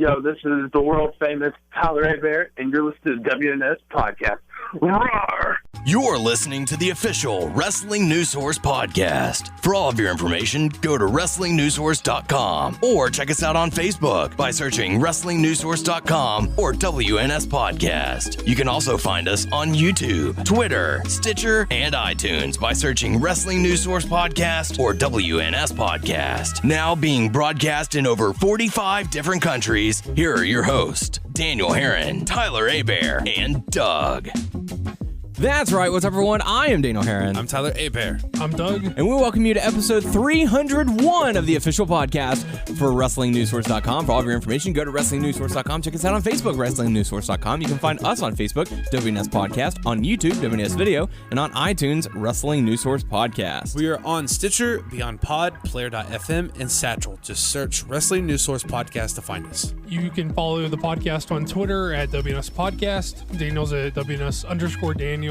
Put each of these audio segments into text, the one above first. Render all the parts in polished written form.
Yo, this is the world-famous Tyler Bear, and you're listening to WNS Podcast. Roar! You're listening to the official Wrestling News Source podcast. For all of your information, go to WrestlingNewsSource.com or check us out on Facebook by searching WrestlingNewsSource.com or WNS Podcast. You can also find us on YouTube, Twitter, Stitcher, and iTunes by searching Wrestling News Source Podcast or WNS Podcast. Now being broadcast in over 45 different countries, here are your hosts, Daniel Herron, Tyler Abear, and Doug. That's right. What's up, everyone? I am Daniel Herron. I'm Tyler Abear. I'm Doug. And we welcome you to episode 301 of the official podcast for WrestlingNewsSource.com. For all of your information, go to WrestlingNewsSource.com. Check us out on Facebook, WrestlingNewsSource.com. You can find us on Facebook, WNS Podcast, on YouTube, WNS Video, and on iTunes, Wrestling News Source Podcast. We are on Stitcher, Beyond Pod, Player.fm, and Satchel. Just search Wrestling News Source Podcast to find us. You can follow the podcast on Twitter at WNS Podcast. Daniel's at WNS_Daniel.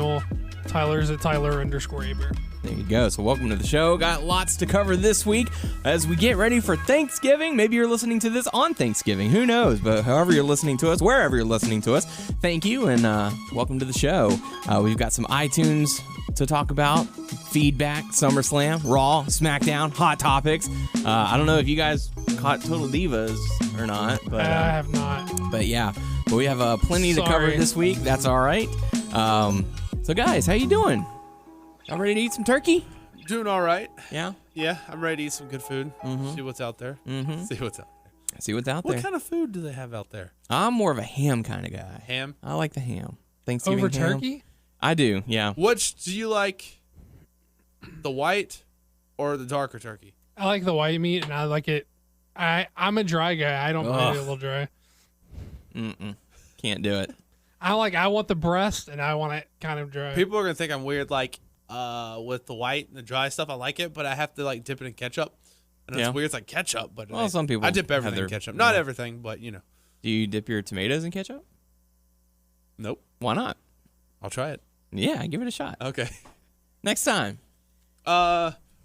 Tyler's at Tyler_Aber. There you go. So welcome to the show. Got lots to cover this week as we get ready for Thanksgiving. Maybe you're listening to this on Thanksgiving. Who knows? But however you're listening to us, wherever you're listening to us, thank you and welcome to the show. We've got some iTunes to talk about, feedback, SummerSlam, Raw, Smackdown, Hot Topics. I don't know if you guys caught Total Divas or not. But I have not. But yeah, but we have plenty to cover this week. That's all right. So guys, how you doing? Y'all ready to eat some turkey? Doing all right. Yeah? Yeah, I'm ready to eat some good food. Mm-hmm. See what's out there. Mm-hmm. See what's out there. See what's out there. What kind of food do they have out there? I'm more of a ham kind of guy. Ham? I like the ham. Thanksgiving Over ham. turkey? I do, yeah. Which do you like, the white or the darker turkey? I like the white meat, and I like it. I'm a dry guy. I don't mind it a little dry. Can't do it. I want the breast, and I want it kind of dry. People are going to think I'm weird, like, with the white and the dry stuff. I like it, but I have to, like, dip it in ketchup. And it's weird. It's like ketchup, but well, some people I dip everything in ketchup. Not everything, but, you know. Do you dip your tomatoes in ketchup? Nope. Why not? I'll try it. Yeah, give it a shot. Okay. Next time.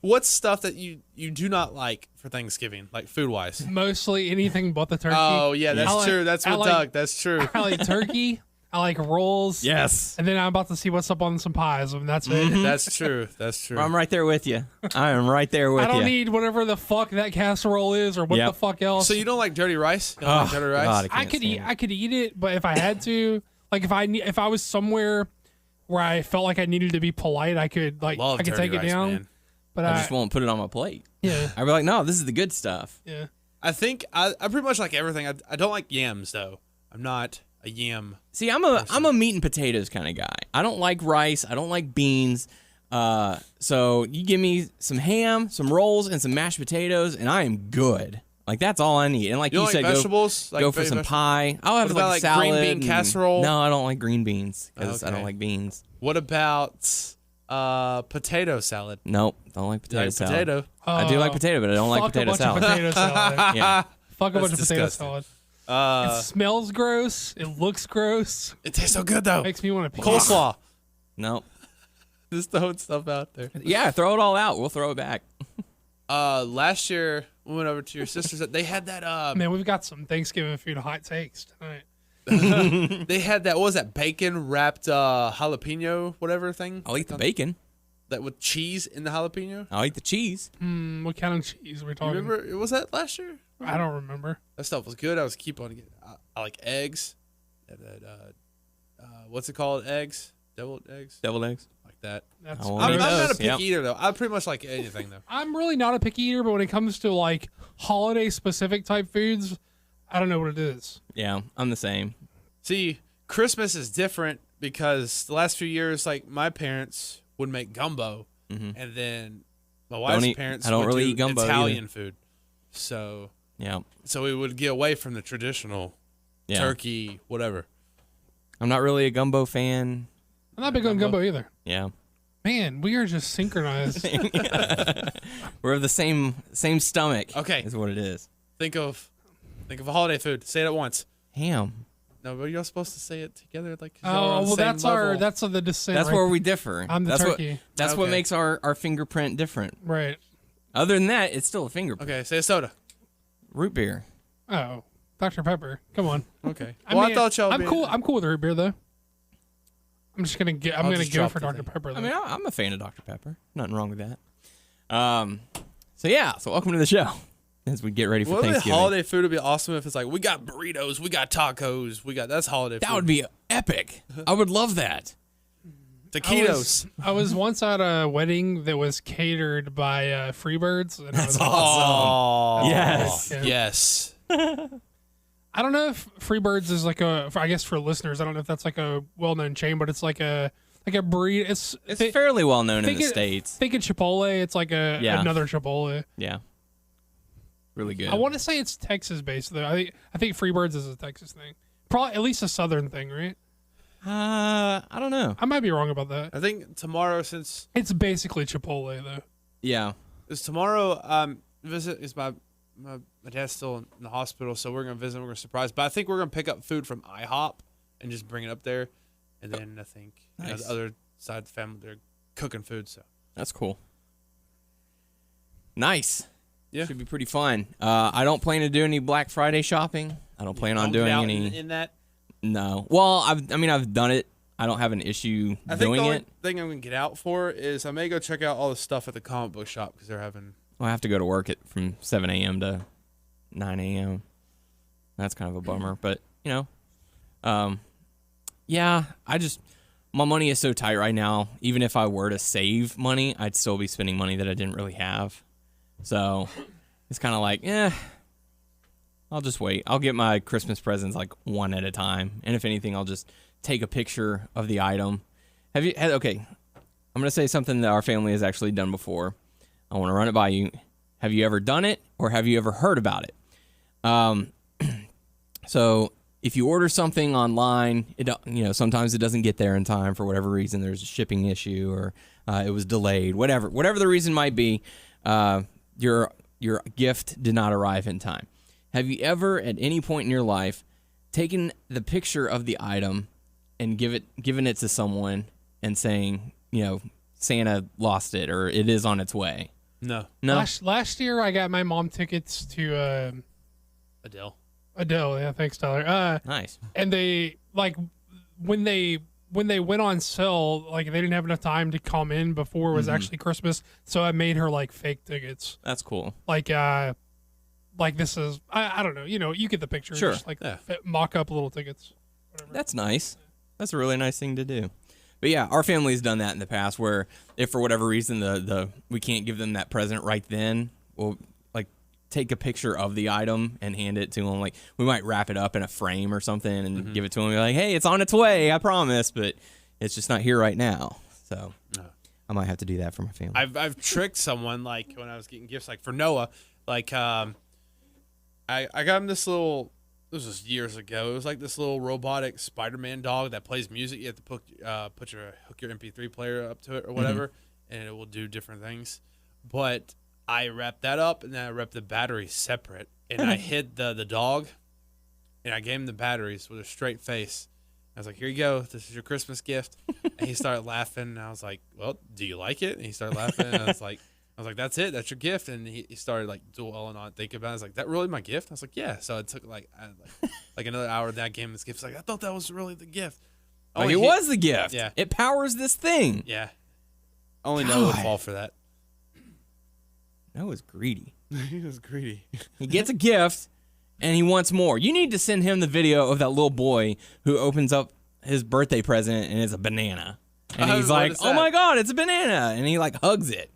What's stuff that you do not like for Thanksgiving, like food-wise? Mostly anything but the turkey. Oh, yeah, that's true. That's what Doug. That's true. I like turkey. I like rolls. Yes. And then I'm about to see what's up on some pies, and that's it. That's true. That's true. I'm right there with you. I am right there with you. I don't need whatever the fuck that casserole is or what the fuck else. So you don't like dirty rice? You don't like dirty rice? God, I could eat it, but if I had to, like if I was somewhere where I felt like I needed to be polite, I could I could take it down. Man. But I just won't put it on my plate. Yeah. I'd be like, no, this is the good stuff. Yeah. I think I pretty much like everything. I don't like yams though. I'm not a yam. See, I'm a meat and potatoes kind of guy. I don't like rice. I don't like beans. So you give me some ham, some rolls, and some mashed potatoes, and I am good. Like that's all I need. And like you said, vegetables? Go for some pie. I'll have what about, like salad. Green bean casserole? No, I don't like green beans because I don't like beans. What about potato salad? Nope, don't like potato salad. Potato. I do like potato, but I don't like potato salad. Potato salad. Yeah. Fuck a bunch of potato disgusting. salad. It smells gross. It looks gross. It tastes so good though. Makes me want to pee. Coleslaw. Nope. Just throwing stuff out there. Yeah, throw it all out. We'll throw it back. Last year we went over to your sister's. They had that. Man, we've got some Thanksgiving food hot takes tonight. They had that. What was that? Bacon wrapped jalapeno, whatever thing. I'll eat the bacon. That with cheese in the jalapeno. I'll eat the cheese. What kind of cheese are we You talking? remember? Was that last year? I don't remember. That stuff was good. I was keep on getting. I like eggs. What's it called? Eggs. Deviled eggs. Deviled eggs. Like that. That's I'm not a picky eater though. I pretty much like anything though. I'm really not a picky eater, but when it comes to like holiday specific type foods, I don't know what it is. Yeah, I'm the same. See, Christmas is different because the last few years, like my parents would make gumbo, and then my wife's parents I don't would really do eat gumbo Italian either. food. So Yeah. So we would get away from the traditional turkey, whatever. I'm not really a gumbo fan. I'm not big on gumbo either. Yeah. Man, we are just synchronized. We're of the same stomach. Okay. Is what it is. Think of a holiday food. Say it at once. Ham. No, but you're supposed to say it together, like. Oh well, that's the descent. That's right where there. we differ. I'm the turkey. That's what makes our fingerprint different. Right. Other than that, it's still a fingerprint. Okay, say a soda. Root beer. Oh. Dr. Pepper. Come on. Okay. I thought y'all. I'm cool. I'm cool with root beer though. I'm just gonna get. I'm gonna go for Dr. Pepper. Though. I mean, I'm a fan of Dr. Pepper. Nothing wrong with that. So welcome to the show as we get ready for Thanksgiving. Holiday food would be awesome if it's like we got burritos, we got tacos, that's holiday food. That would be epic. I would love that. Taquitos. I was once at a wedding that was catered by Freebirds. And That's I was awesome. Yes. Yeah. Yes. I don't know if Freebirds is like I guess for listeners, I don't know if that's like a well-known chain, but it's like a breed. It's fairly well known in the States. Think of Chipotle. It's like another Chipotle. Yeah. Really good. I want to say it's Texas based though. I think Freebirds is a Texas thing. Probably at least a southern thing, right? I don't know. I might be wrong about that. I think tomorrow, since it's basically Chipotle though. Yeah. Is tomorrow visit is my dad's still in the hospital, so we're gonna visit. We're gonna surprise, but I think we're gonna pick up food from IHOP and just bring it up there, and then I think nice. The other side of the family they're cooking food, so that's cool. Nice. Yeah, should be pretty fun. I don't plan to do any Black Friday shopping. I don't plan on doing any in that. No. Well, I've done it. I don't have an issue doing it. I think the only thing I'm gonna get out for is I may go check out all the stuff at the comic book shop because they're having. Well, I have to go to work from 7 a.m. to 9 a.m. That's kind of a bummer, but yeah. My money is so tight right now. Even if I were to save money, I'd still be spending money that I didn't really have. So it's kind of like, I'll just wait. I'll get my Christmas presents like one at a time. And if anything, I'll just take a picture of the item. Okay, I'm going to say something that our family has actually done before. I want to run it by you. Have you ever done it or have you ever heard about it? So if you order something online, sometimes it doesn't get there in time for whatever reason. There's a shipping issue or it was delayed, whatever the reason might be. Your gift did not arrive in time. Have you ever, at any point in your life, taken the picture of the item and given it to someone and saying, Santa lost it or it is on its way? No. Last year, I got my mom tickets to Adele. Yeah, thanks, Tyler. Nice. And they when they went on sale, they didn't have enough time to come in before it was actually Christmas, so I made her fake tickets. That's cool. This is I don't know, you get the picture. Sure. Just mock up little tickets. Whatever. That's nice. That's a really nice thing to do. But yeah, our family's done that in the past where if for whatever reason we can't give them that present right then, we'll take a picture of the item and hand it to them. We might wrap it up in a frame or something and give it to them. Be like, hey, it's on its way, I promise, but it's just not here right now. So I might have to do that for my family. I've tricked someone when I was getting gifts for Noah. I got him this little. This was years ago. It was this little robotic Spider-Man dog that plays music. You have to hook your MP3 player up to it or whatever, and it will do different things. But I wrapped that up, and then I wrapped the batteries separate, and I hid the dog, and I gave him the batteries with a straight face. I was like, here you go. This is your Christmas gift. And he started laughing, and I was like, well, do you like it? And he started laughing, and I was like, that's it. That's your gift. And he started dwelling on it, thinking about it. I was like, that really my gift? I was like, yeah. So it took another hour. That game, this gift. I thought that was really the gift. It was the gift. Yeah. It powers this thing. Yeah. Only Noah would fall for that. Noah's greedy. He was greedy. He gets a gift and he wants more. You need to send him the video of that little boy who opens up his birthday present and it's a banana. And he's like, oh my God, it's a banana. And he hugs it.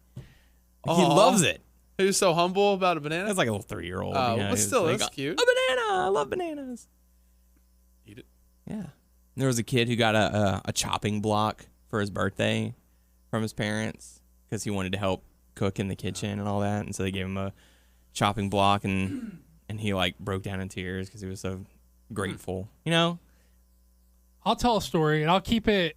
He loves it. He was so humble about a banana. That's like a little 3-year-old. But still, that's cute. A banana. I love bananas. Eat it. Yeah. There was a kid who got a chopping block for his birthday from his parents because he wanted to help cook in the kitchen and all that. And so they gave him a chopping block and he broke down in tears because he was so grateful. I'll tell a story and I'll keep it.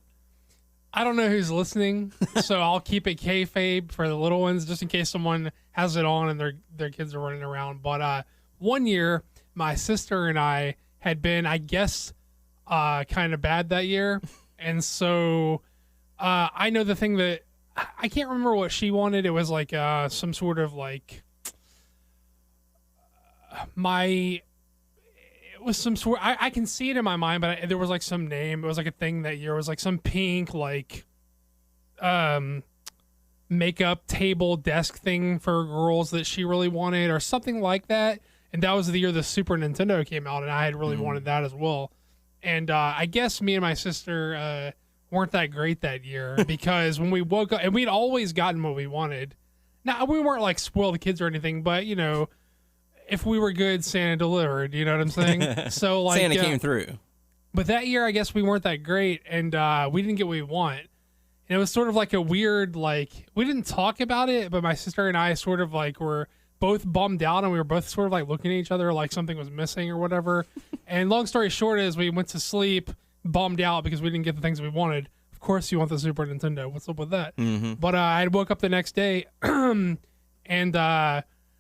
I don't know who's listening, so I'll keep it kayfabe for the little ones, just in case someone has it on and their kids are running around. But one year, my sister and I had been, I guess, kind of bad that year, and so I know the thing that I can't remember what she wanted. It was some sort of was some sort. I can see it in my mind, but there was like some name. It was like a thing that year. It was like some pink like, makeup table desk thing for girls that she really wanted, or something like that. And that was the year the Super Nintendo came out, and I had really wanted that as well. And I guess me and my sister weren't that great that year because when we woke up, and we'd always gotten what we wanted. Now we weren't like spoiled kids or anything, but you know. If we were good, Santa delivered. You know what I'm saying? So like Santa came through. But that year, I guess we weren't that great, and we didn't get what we want. And it was sort of like a weird, like, we didn't talk about it, but my sister and I sort of like were both bummed out, and we were both sort of like looking at each other like something was missing or whatever. And long story short is we went to sleep bummed out because we didn't get the things we wanted. Of course, you want the Super Nintendo. What's up with that? Mm-hmm. But I woke up the next day, and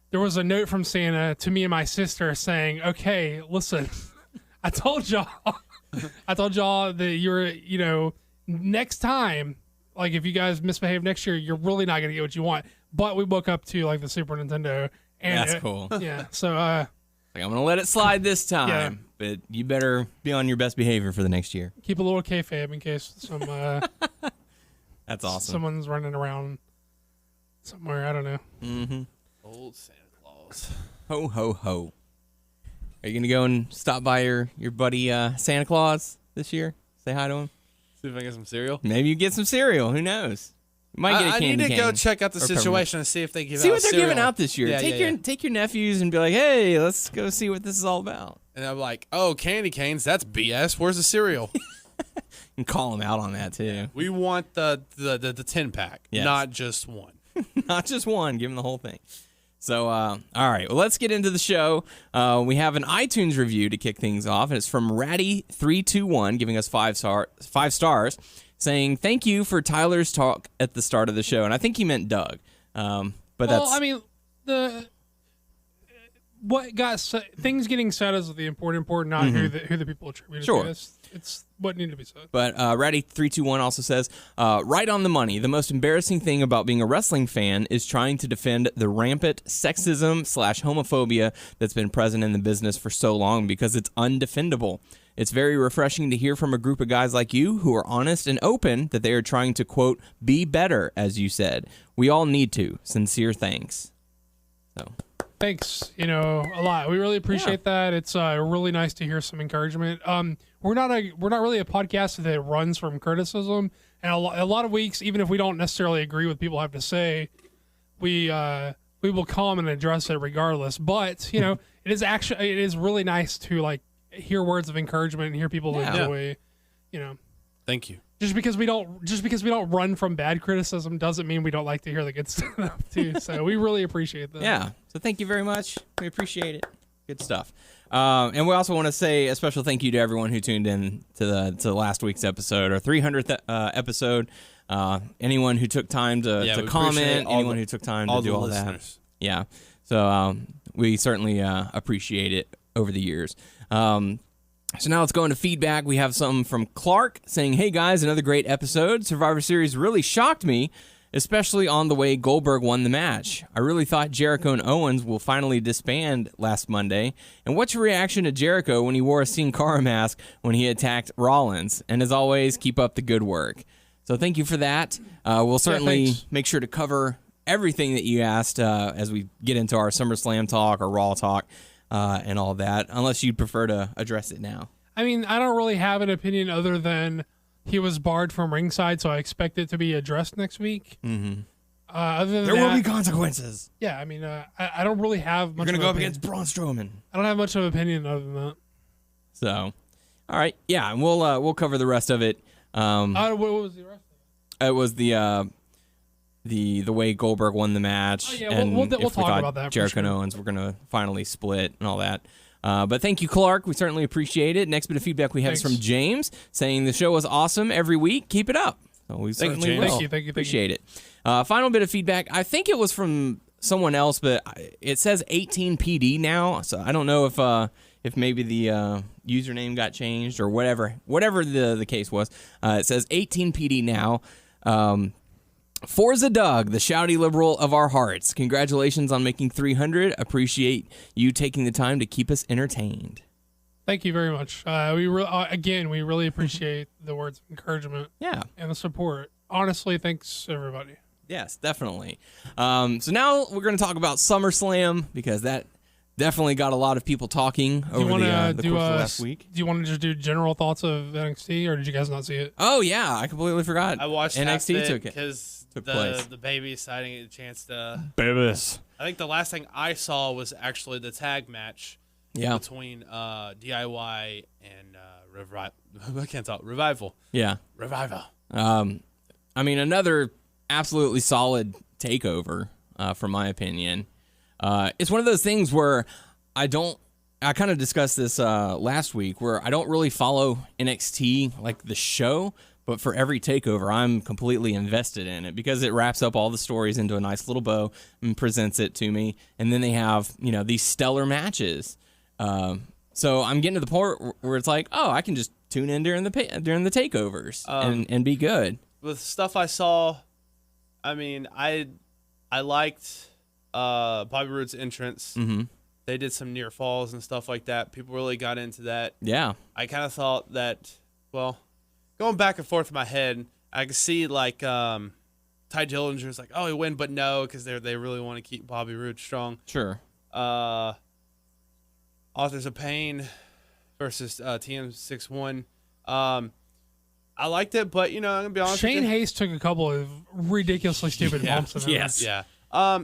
there was a note from Santa to me and my sister saying, okay, listen, I told y'all that you're, you know, next time, like if you guys misbehave next year, you're really not going to get what you want. But we woke up to like the Super Nintendo. And that's cool. Yeah. So, like, I'm going to let it slide this time, but you better be on your best behavior for the next year. Keep a little kayfabe in case some, that's awesome. Someone's running around somewhere. I don't know. Mm-hmm. Old Santa Claus. Ho, ho, ho. Are you going to go and stop by your buddy Santa Claus this year? Say hi to him? See if I get some cereal. Maybe you get some cereal. Who knows? You might get a candy cane. I need to go check out the situation and see if they give out See what they're cereal. giving out this year. Yeah, Take your nephews and be like, hey, let's go see what this is all about. And I'm like, oh, candy canes, that's BS. Where's the cereal? And call them out on that, too. We want the 10-pack, Yes. not just one. Not just one. Give them the whole thing. So, all right. Well, let's get into the show. We have an iTunes review to kick things off, and it's from Ratty321, giving us 5 stars, saying, thank you for Tyler's talk at the start of the show. And I think he meant Doug. But I mean, things getting said is the important, not who the people attribute Sure. to. It's what needed to be said. But Ratty321 also says, right on the money. The most embarrassing thing about being a wrestling fan is trying to defend the rampant sexism/homophobia that's been present in the business for so long because it's undefendable. It's very refreshing to hear from a group of guys like you who are honest and open that they are trying to, quote, be better, as you said. We all need to. Sincere thanks. So... Thanks, a lot. We really appreciate that. It's really nice to hear some encouragement. We're not really a podcast that runs from criticism, and a lot of weeks, even if we don't necessarily agree with people have to say, we will come and address it regardless. But it is really nice to like hear words of encouragement and hear people enjoy. Thank you. Just because we don't run from bad criticism doesn't mean we don't like to hear the good stuff too. So we really appreciate that. Yeah. So thank you very much. We appreciate it. Good stuff. And we also want to say a special thank you to everyone who tuned in to last week's episode, our 300th episode. Anyone who took time to comment, anyone who took time to do all that. Yeah. So we certainly appreciate it over the years. So now let's go into feedback. We have something from Clark saying, hey guys, another great episode. Survivor Series really shocked me, especially on the way Goldberg won the match. I really thought Jericho and Owens will finally disband last Monday. And what's your reaction to Jericho when he wore a Sin Cara mask when he attacked Rollins? And as always, keep up the good work. So thank you for that. We'll certainly make sure to cover everything that you asked as we get into our SummerSlam talk or Raw talk. And all that, unless you'd prefer to address it now. I mean, I don't really have an opinion other than he was barred from ringside, so I expect it to be addressed next week. Mm-hmm. Other than there will be consequences. Yeah, I mean, I don't really have much. You're going to go up against Braun Strowman. I don't have much of an opinion other than that. So, all right, yeah, and we'll cover the rest of it. What was the rest of it? It was the way Goldberg won the match. Oh, yeah, and we'll if talk about that. Jericho and Owens were going to finally split and all that. But thank you, Clark. We certainly appreciate it. Next bit of feedback we have is from James saying the show is awesome every week. Keep it up. So we certainly will. Thank you. Appreciate it. Final bit of feedback. I think it was from someone else, but it says 18PD now. So I don't know if maybe the username got changed or whatever the case was. It says 18PD now. Forza Doug, the shouty liberal of our hearts. Congratulations on making 300. Appreciate you taking the time to keep us entertained. Thank you very much. We really appreciate the words of encouragement Yeah. and the support. Honestly, thanks everybody. Yes, definitely. So now we're going to talk about SummerSlam because that definitely got a lot of people talking over the course of last week. Do you want to just do general thoughts of NXT, or did you guys not see it? Oh yeah, I completely forgot. I watched NXT half took it. because place. the baby deciding a chance to. Babies. I think the last thing I saw was actually the tag match. Yeah. Between DIY and I can't talk. Revival. Yeah. Revival. I mean, another absolutely solid takeover, from my opinion. It's one of those things where I kind of discussed this last week, where I don't really follow NXT, like the show, but for every takeover, I'm completely invested in it because it wraps up all the stories into a nice little bow and presents it to me. And then they have, these stellar matches. So I'm getting to the point where it's like, oh, I can just tune in during the takeovers and be good. With stuff I saw, I mean, I liked Bobby Roode's entrance. Mm-hmm. They did some near falls and stuff like that. People really got into that. Yeah. I kind of thought that, well, going back and forth in my head, I could see like Ty Dillinger's like, oh, he win, but no, because they really want to keep Bobby Roode strong. Sure. Authors of Pain versus TM61. I liked it, but I'm gonna be honest. Shane Hayes took a couple of ridiculously stupid bumps in there. Yes. Yeah.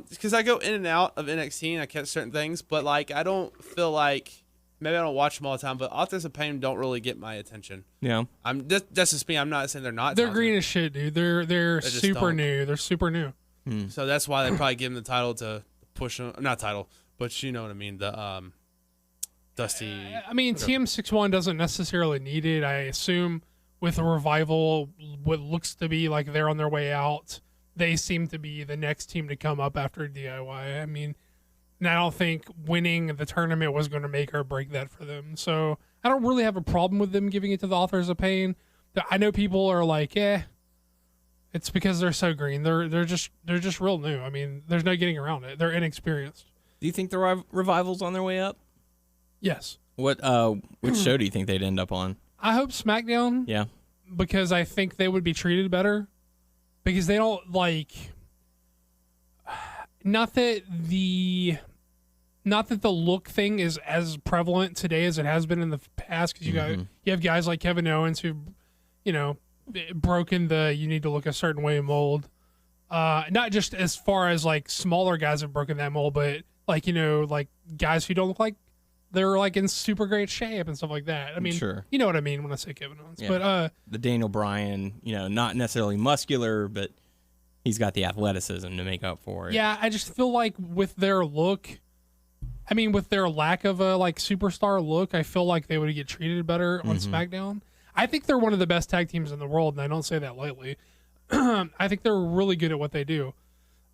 Because I go in and out of NXT and I catch certain things, but like I don't feel like maybe I don't watch them all the time, but Authors of Pain don't really get my attention. Yeah. That's just me. I'm not saying they're not. They're talented. green as shit, dude. They're just super don't. new. They're super new. So that's why they probably give him the title to push him. Not title, but you know what I mean. The Dusty. I mean, TM61 doesn't necessarily need it. I assume with a Revival, what looks to be like they're on their way out, they seem to be the next team to come up after DIY. I mean, and I don't think winning the tournament was going to make or break that for them. So I don't really have a problem with them giving it to the Authors of Pain. I know people are like, it's because they're so green. They're just real new. I mean, there's no getting around it. They're inexperienced. Do you think the Revival's on their way up? Yes. Which show do you think they'd end up on? I hope SmackDown. Yeah. Because I think they would be treated better. Because they don't like. Not that the look thing is as prevalent today as it has been in the past. Because you have guys like Kevin Owens who, broken the you need to look a certain way mold. Not just as far as like smaller guys have broken that mold, but like like guys who don't look like they're like in super great shape and stuff like that. I mean, sure. You know what I mean when I say Kevin Owens. Yeah. But the Daniel Bryan, not necessarily muscular, but he's got the athleticism to make up for it. Yeah, I just feel like with their look, I mean, with their lack of a like superstar look, I feel like they would get treated better on SmackDown. I think they're one of the best tag teams in the world, and I don't say that lightly. I think they're really good at what they do.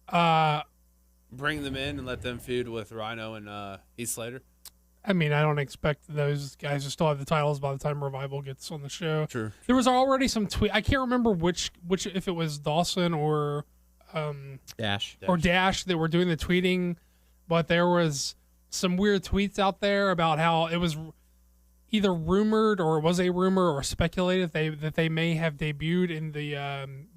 Bring them in and let them feud with Rhino and Heath Slater. I mean, I don't expect those guys to still have the titles by the time Revival gets on the show. True. There was already some tweet. I can't remember which if it was Dawson or Dash that were doing the tweeting, but there was some weird tweets out there about how it was either rumored or it was a rumor or speculated that they may have debuted in the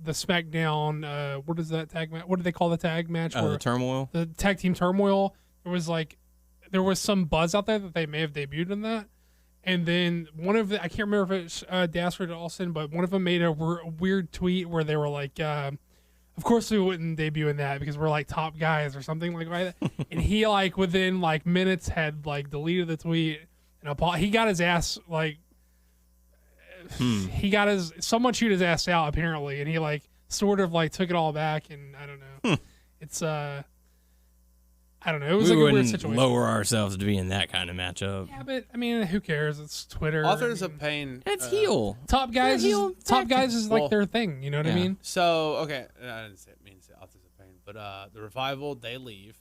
SmackDown. What is that tag match? What do they call the tag match? the Turmoil. The tag team Turmoil. There was some buzz out there that they may have debuted in that. And then one of the, I can't remember if it's Dastard or Austin, but one of them made a weird tweet where they were like, of course we wouldn't debut in that because we're like top guys or something like that. And he like within like minutes had like deleted the tweet and he got his ass like, someone chewed his ass out apparently. And he like sort of like took it all back. And I don't know. It's, I don't know. It was We like a weird wouldn't situation. lower ourselves to be in that kind of matchup. Yeah, but I mean, who cares? It's Twitter. Authors I mean, of Pain. It's heel. top guys. heel Top guys tactics. is like Well, their thing. You know what I yeah. mean? So okay, I didn't mean to say Authors of Pain, but the Revival they leave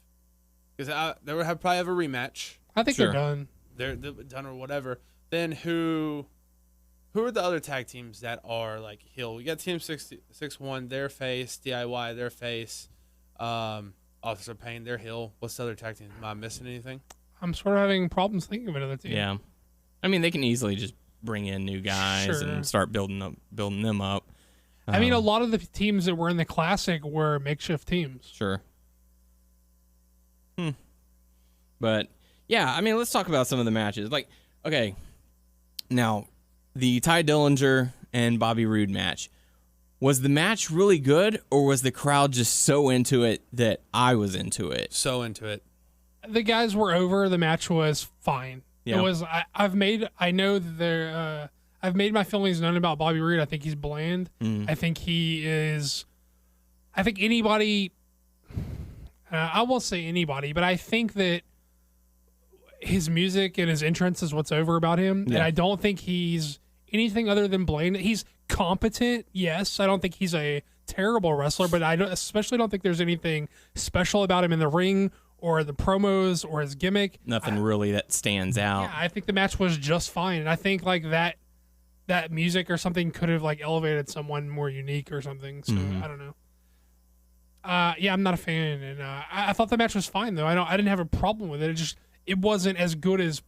because they would probably have a rematch. I think Sure. they're done. They're done or whatever. Then who are the other tag teams that are like heel? We got Team 661, their face. DIY, their face. Authors of Pain, their heel. What's the other tag team? Am I missing anything? I'm sort of having problems thinking of another team. Yeah. I mean, they can easily just bring in new guys Sure. and start building them up. I mean, a lot of the teams that were in the Classic were makeshift teams. Sure. But yeah, I mean, let's talk about some of the matches. Like, okay, now the Ty Dillinger and Bobby Roode match. Was the match really good, or was the crowd just so into it that I was into it? So into it. The guys were over. The match was fine. Yeah. It was. I've made my feelings known about Bobby Roode. I think he's bland. I think he is. I think anybody. I won't say anybody, but I think that his music and his entrance is what's over about him. Yeah. And I don't think he's anything other than bland. He's competent, yes. I don't think he's a terrible wrestler, but I especially don't think there's anything special about him in the ring or the promos or his gimmick. Nothing really that stands out. Yeah, I think the match was just fine, and I think like that music or something could have like elevated someone more unique or something. So I don't know. Yeah, I'm not a fan, and I thought the match was fine though. I didn't have a problem with it. It wasn't as good as.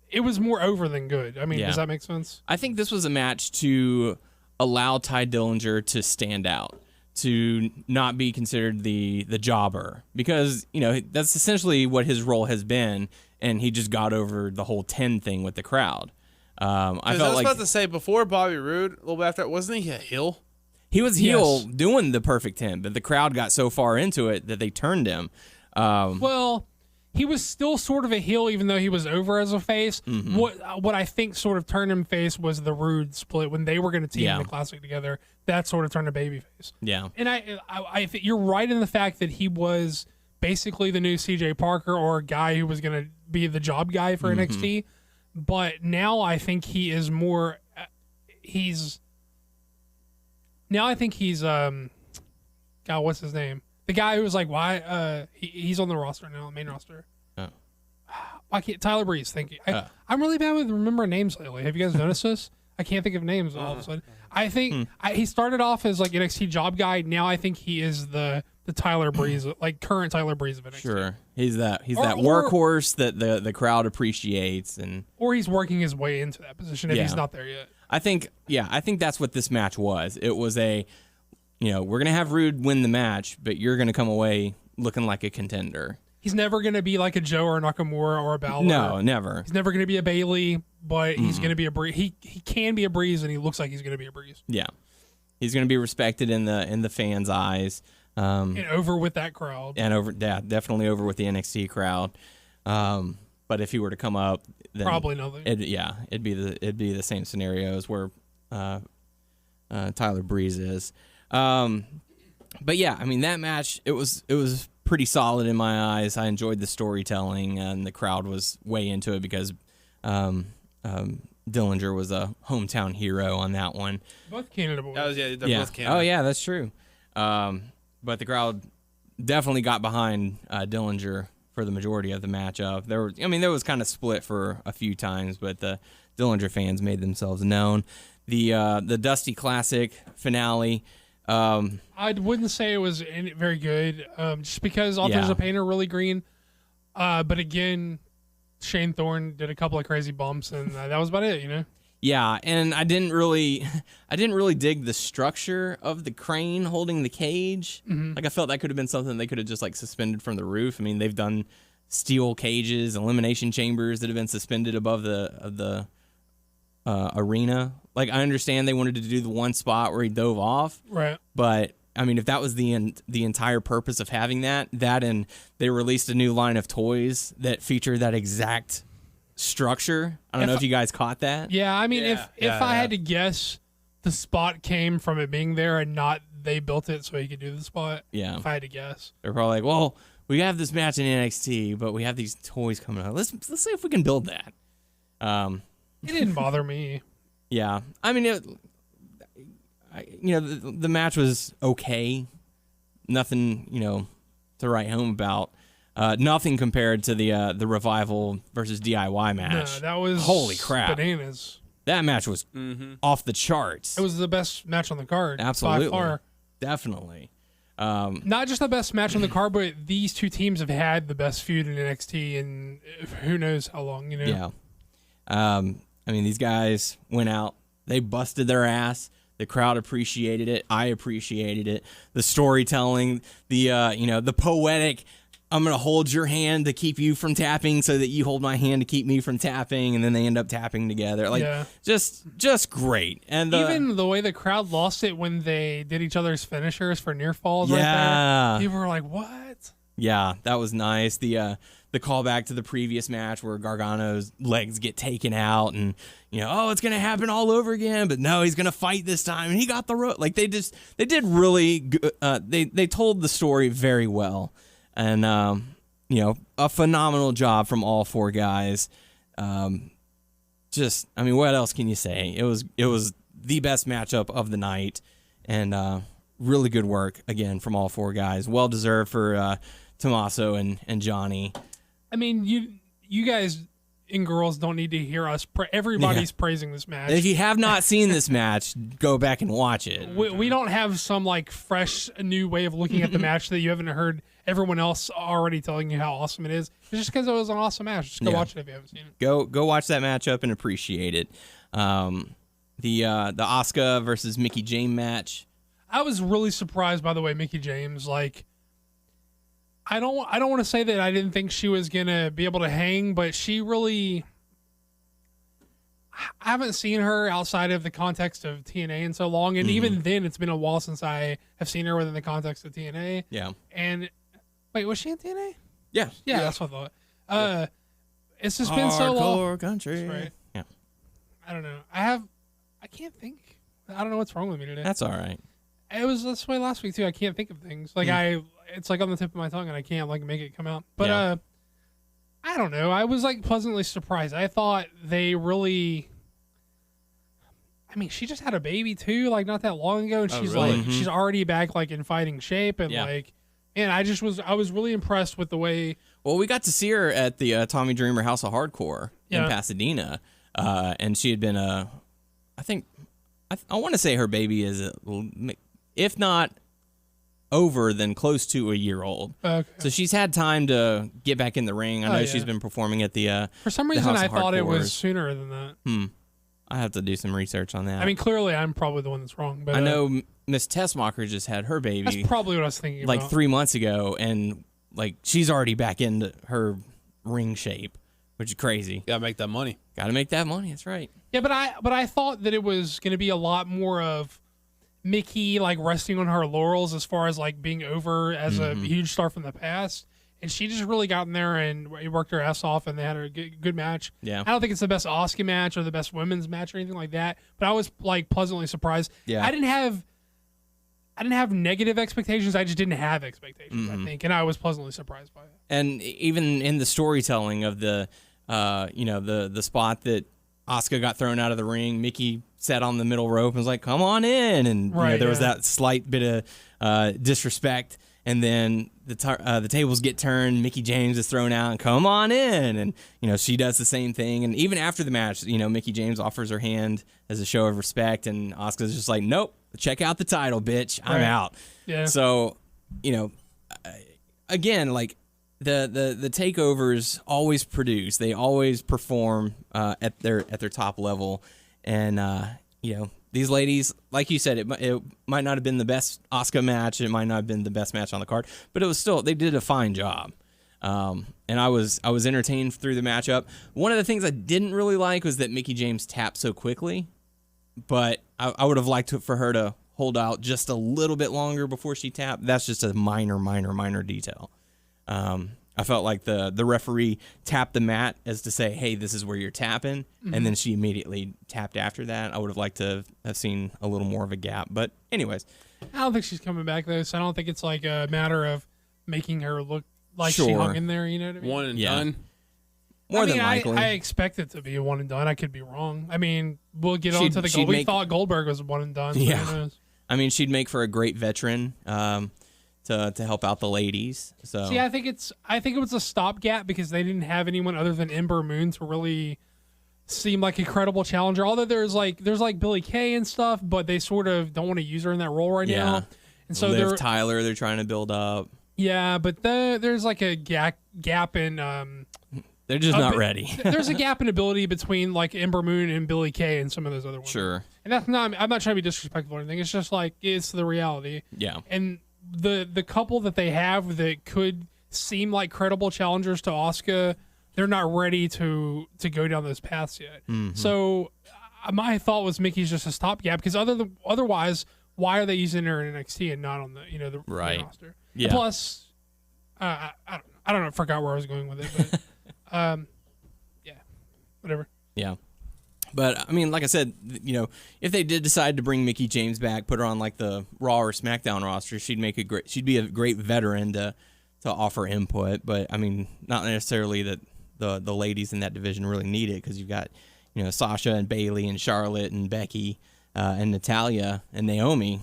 It was more over than good. I mean, does that make sense? I think this was a match to allow Ty Dillinger to stand out, to not be considered the jobber, because that's essentially what his role has been, and he just got over the whole 10 thing with the crowd. I was about to say, before Bobby Roode, a little bit after, wasn't he a heel? He was heel doing the perfect 10, but the crowd got so far into it that they turned him. Well, he was still sort of a heel, even though he was over as a face. What I think sort of turned him face was the Roode split when they were going to team in the Classic together. That sort of turned a babyface. Yeah, and I think you're right in the fact that he was basically the new C.J. Parker, or a guy who was going to be the job guy for NXT. But now I think he is more. Now I think he's God, what's his name? The guy who was like, why? He's on the roster now, the main roster. Oh. I can't. Tyler Breeze. Thank you. I'm really bad with remembering names lately. Have you guys noticed this? I can't think of names all of a sudden. I think he started off as like NXT job guy. Now I think he is the Tyler Breeze, like current Tyler Breeze of NXT. Sure, he's that workhorse that the crowd appreciates, or he's working his way into that position if he's not there yet. I think that's what this match was. It was we're gonna have Roode win the match, but you're gonna come away looking like a contender. He's never gonna be like a Joe or a Nakamura or a Balor. No, never. He's never gonna be a Bailey, but he's gonna be a Breeze. He can be a Breeze, and he looks like he's gonna be a Breeze. Yeah, he's gonna be respected in the fans' eyes. And over with that crowd. And definitely over with the NXT crowd. But if he were to come up, then probably nothing. It'd be the same scenarios where Tyler Breeze is. But yeah, I mean that match it was pretty solid in my eyes. I enjoyed the storytelling, and the crowd was way into it because Dillinger was a hometown hero on that one. Both Canada boys. They're both Canada. Oh yeah, that's true. But the crowd definitely got behind Dillinger for the majority of the matchup. There was kind of split for a few times, but the Dillinger fans made themselves known. The Dusty Classic finale. I wouldn't say it was very good, just because Authors of Pain are really green. But again, Shane Thorne did a couple of crazy bumps, and that was about it. Yeah, and I didn't really dig the structure of the crane holding the cage. Like I felt that could have been something they could have just like suspended from the roof. I mean, they've done steel cages, elimination chambers that have been suspended above the arena. Like I understand they wanted to do the one spot where he dove off, right? But I mean, if that was the entire purpose of having that and they released a new line of toys that feature that exact structure. I don't know if you guys caught that. Yeah, I mean, if I had to guess, the spot came from it being there and not they built it so he could do the spot. Yeah. If I had to guess. They're probably like, well, we have this match in NXT, but we have these toys coming out. Let's see if we can build that. It didn't bother me. Yeah. I mean, the match was okay. Nothing, to write home about. Nothing compared to the Revival versus DIY match. No, that was holy crap. Bananas. That match was off the charts. It was the best match on the card. Absolutely. By far. Definitely. Not just the best match on the card, but these two teams have had the best feud in NXT, and who knows how long, Yeah. I mean, these guys went out, they busted their ass. The crowd appreciated it. I appreciated it. The storytelling, the poetic, I'm going to hold your hand to keep you from tapping so that you hold my hand to keep me from tapping, and then they end up tapping together. Just great. And even the way the crowd lost it when they did each other's finishers for near falls right there. People were like, what? Yeah, that was nice. The callback to the previous match where Gargano's legs get taken out and, it's going to happen all over again, but no, he's going to fight this time, and he got the rope. Like, they did really good. They told the story very well, and, a phenomenal job from all four guys. What else can you say? It was the best matchup of the night, and really good work, again, from all four guys. Well-deserved for Tommaso and Johnny. I mean, you guys and girls don't need to hear us. Everybody's praising this match. If you have not seen this match, go back and watch it. We don't have some fresh new way of looking at the match that you haven't heard everyone else already telling you how awesome it is. It's just because it was an awesome match. Just go watch it if you haven't seen it. Go watch that matchup and appreciate it. The Asuka versus Mickie James match. I was really surprised by the way Mickie James I don't want to say that I didn't think she was going to be able to hang, but she really... I haven't seen her outside of the context of TNA in so long, and even then, it's been a while since I have seen her within the context of TNA. Yeah. And, wait, was she in TNA? Yeah. Yeah, that's what I thought. It's just been so long. Hardcore country. That's right. Yeah. I don't know. I can't think. I don't know what's wrong with me today. That's all right. It was this way last week, too. I can't think of things. It's on the tip of my tongue, and I can't make it come out. But I don't know. I was pleasantly surprised. I thought they really. I mean, she just had a baby too, not that long ago, and she's really? She's already back in fighting shape, and man, I was really impressed with the way. Well, we got to see her at the Tommy Dreamer House of Hardcore in Pasadena, and she had been I want to say her baby is if not over than close to a year old. Okay. So she's had time to get back in the ring. I know she's been performing at the for some reason I thought it was sooner than that. I have to do some research on that. I mean, clearly I'm probably the one that's wrong, but I know Miss Tessmacher just had her baby. That's probably what I was thinking about. 3 months ago, and she's already back into her ring shape, which is crazy. Gotta make that money. Gotta make that money. That's right. Yeah, but I thought that it was going to be a lot more of Mickie resting on her laurels as far as being over as a huge star from the past, and she just really got in there and worked her ass off, and they had a good match. Yeah, I don't think it's the best Asuka match or the best women's match or anything like that, but I was pleasantly surprised. Yeah, I didn't have negative expectations. I just didn't have expectations. I think, and I was pleasantly surprised by it. And even in the storytelling of the the spot that Asuka got thrown out of the ring, Mickie sat on the middle rope and was like, "Come on in," and there was that slight bit of disrespect, and then the tables get turned. Mickie James is thrown out and come on in, and she does the same thing. And even after the match, Mickie James offers her hand as a show of respect, and Asuka's just like, "Nope, check out the title, bitch. I'm out." Yeah. So again, the takeovers always produce. They always perform at their top level, and these ladies, like you said, it might not have been the best Asuka match. It might not have been the best match on the card, but it was still, they did a fine job. And I was entertained through the matchup. One of the things I didn't really like was that Mickie James tapped so quickly, but I would have liked for her to hold out just a little bit longer before she tapped. That's just a minor detail. I felt like the referee tapped the mat as to say, "Hey, this is where you're tapping," and then she immediately tapped after that. I would have liked to have seen a little more of a gap, but anyways. I don't think she's coming back though, so I don't think it's a matter of making her look like she hung in there. You know what I mean? One and done. More than likely. I expect it to be a one and done. I could be wrong. I mean, we'll get on to the goal. We thought Goldberg was one and done. So yeah. Who knows? I mean, she'd make for a great veteran. To help out the ladies. So see, I think it was a stopgap because they didn't have anyone other than Ember Moon to really seem like a credible challenger. Although there's Billie Kay and stuff, but they sort of don't want to use her in that role right now. And so Liv Tyler, they're trying to build up. Yeah, but there's a gap in They're just not ready. There's a gap in ability between like Ember Moon and Billie Kay and some of those other ones. Sure. And that's not. I'm not trying to be disrespectful or anything. It's just like it's the reality. Yeah. And the couple that they have that could seem like credible challengers to Asuka, they're not ready to go down those paths yet. So my thought was Mickey's just a stopgap because otherwise, why are they using her in NXT and not on the the Right. main roster? Yeah. And plus, I don't know. I forgot where I was going with it, but yeah, whatever. Yeah. But I mean, like I said, if they did decide to bring Mickie James back, put her on like the Raw or SmackDown roster, she'd be a great veteran to offer input. But I mean, not necessarily that the ladies in that division really need it because you've got Sasha and Bayley and Charlotte and Becky and Natalya and Naomi.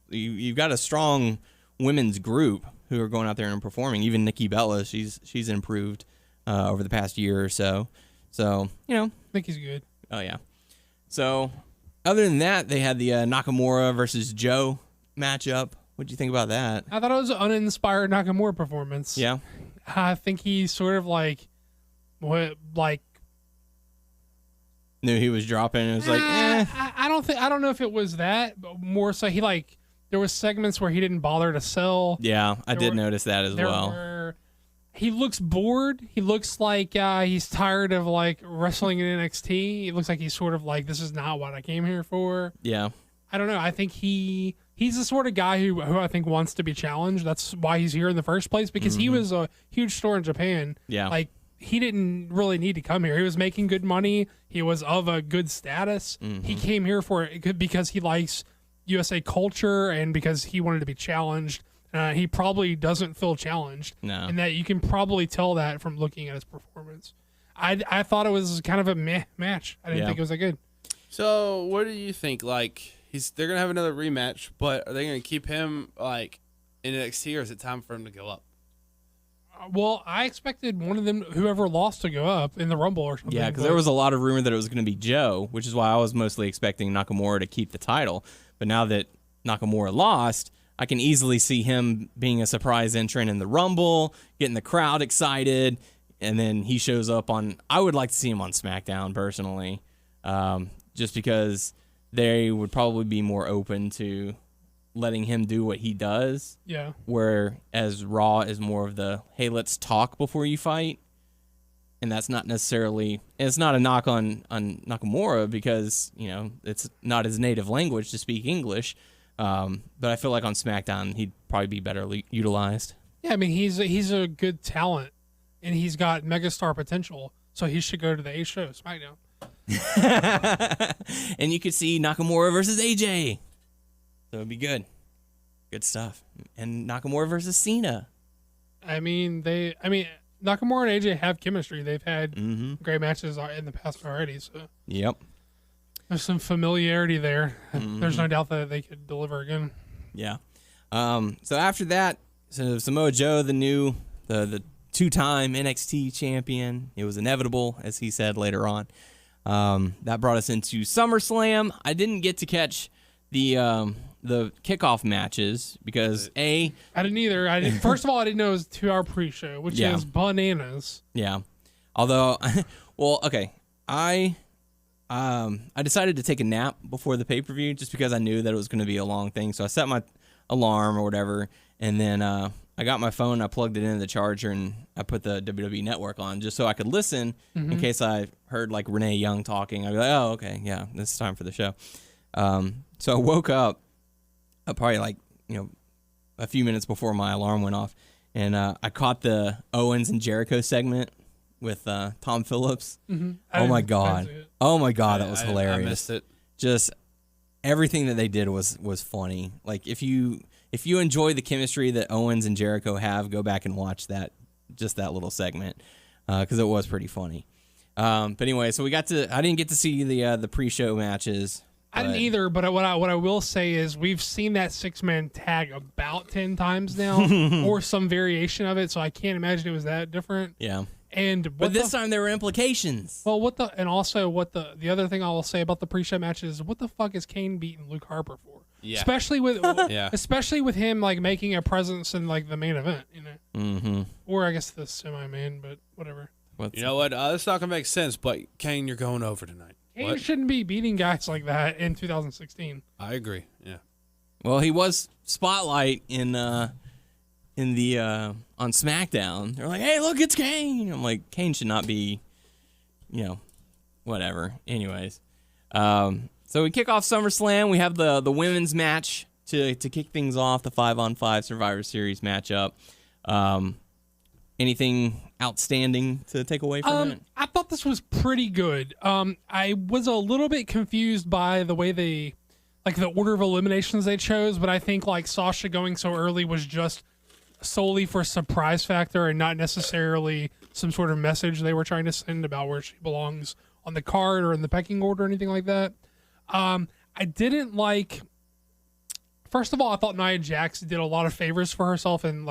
You've got a strong women's group who are going out there and performing. Even Nikki Bella, she's improved over the past year or so. So Mickey's good. Oh, yeah. So, other than that, they had the Nakamura versus Joe matchup. What do you think about that? I thought it was an uninspired Nakamura performance. Yeah. I think he sort of knew he was dropping. It was like, I don't know if it was that, but more so there was segments where he didn't bother to sell. Yeah, I did notice that as well. He looks bored. He looks like he's tired of wrestling in NXT. He looks like he's sort of like, this is not what I came here for. Yeah. I don't know. I think he's the sort of guy who I think wants to be challenged. That's why he's here in the first place, because he was a huge star in Japan. Yeah. He didn't really need to come here. He was making good money. He was of a good status. He came here for it because he likes USA culture and because he wanted to be challenged. He probably doesn't feel challenged. No. And that you can probably tell that from looking at his performance. I thought it was kind of a meh match. I didn't think it was that good. So what do you think? They're gonna have another rematch, but are they gonna keep him in NXT, or is it time for him to go up? Well, I expected one of them, whoever lost, to go up in the Rumble or something. Yeah, because there was a lot of rumor that it was going to be Joe, which is why I was mostly expecting Nakamura to keep the title. But now that Nakamura lost, I can easily see him being a surprise entrant in the Rumble, getting the crowd excited, and then he shows up on... I would like to see him on SmackDown, personally, just because they would probably be more open to letting him do what he does. Yeah. Whereas Raw is more of the, hey, let's talk before you fight. And that's not necessarily... It's not a knock on Nakamura because, it's not his native language to speak English. But I feel like on SmackDown, he'd probably be better utilized. Yeah, I mean, he's a good talent, and he's got megastar potential, so he should go to the A show, SmackDown. And you could see Nakamura versus AJ. So it'd be good. Good stuff. And Nakamura versus Cena. I mean, Nakamura and AJ have chemistry. They've had great matches in the past already, so... Yep. There's some familiarity there. There's no doubt that they could deliver again. Yeah. So after that, Samoa Joe, the two-time NXT champion, it was inevitable, as he said later on. That brought us into SummerSlam. I didn't get to catch the kickoff matches because I didn't either. First of all, I didn't know it was a 2-hour pre-show, which is bananas. Yeah. Although, well, okay, I decided to take a nap before the pay-per-view just because I knew that it was going to be a long thing. So I set my alarm or whatever, and then I got my phone, I plugged it into the charger, and I put the WWE Network on just so I could listen in case I heard like Renee Young talking. I'd be like, oh, okay, yeah, it's time for the show. So I woke up probably like, a few minutes before my alarm went off, and I caught the Owens and Jericho segment with Tom Phillips. Oh my god, that was hilarious. I missed it. Just everything that they did was funny. Like if you enjoy the chemistry that Owens and Jericho have, go back and watch that little segment because it was pretty funny. But anyway, so I didn't get to see the pre-show matches. I didn't either, but what I will say is we've seen that 6-man tag about 10 times now, or some variation of it. So I can't imagine it was that different. Yeah. But this time there were implications. Well, the other thing I will say about the pre-show matches is what the fuck is Kane beating Luke Harper for? Yeah. Especially with him like making a presence in like the main event, Mm-hmm. or I guess the semi-main, but whatever. You know what? It's not gonna make sense, but Kane, you're going over tonight. Kane shouldn't be beating guys like that in 2016. I agree. Yeah. Well, he was spotlight in the on SmackDown. They're like, "Hey, look, it's Kane." I'm like, Kane should not be, whatever. Anyways, so we kick off SummerSlam. We have the women's match to kick things off, the 5-on-5 Survivor Series matchup. Anything outstanding to take away from it? I thought this was pretty good. I was a little bit confused by the way the order of eliminations they chose, but I think like Sasha going so early was just solely for surprise factor and not necessarily some sort of message they were trying to send about where she belongs on the card or in the pecking order or anything like that. I didn't like. First of all, I thought Nia Jax did a lot of favors for herself and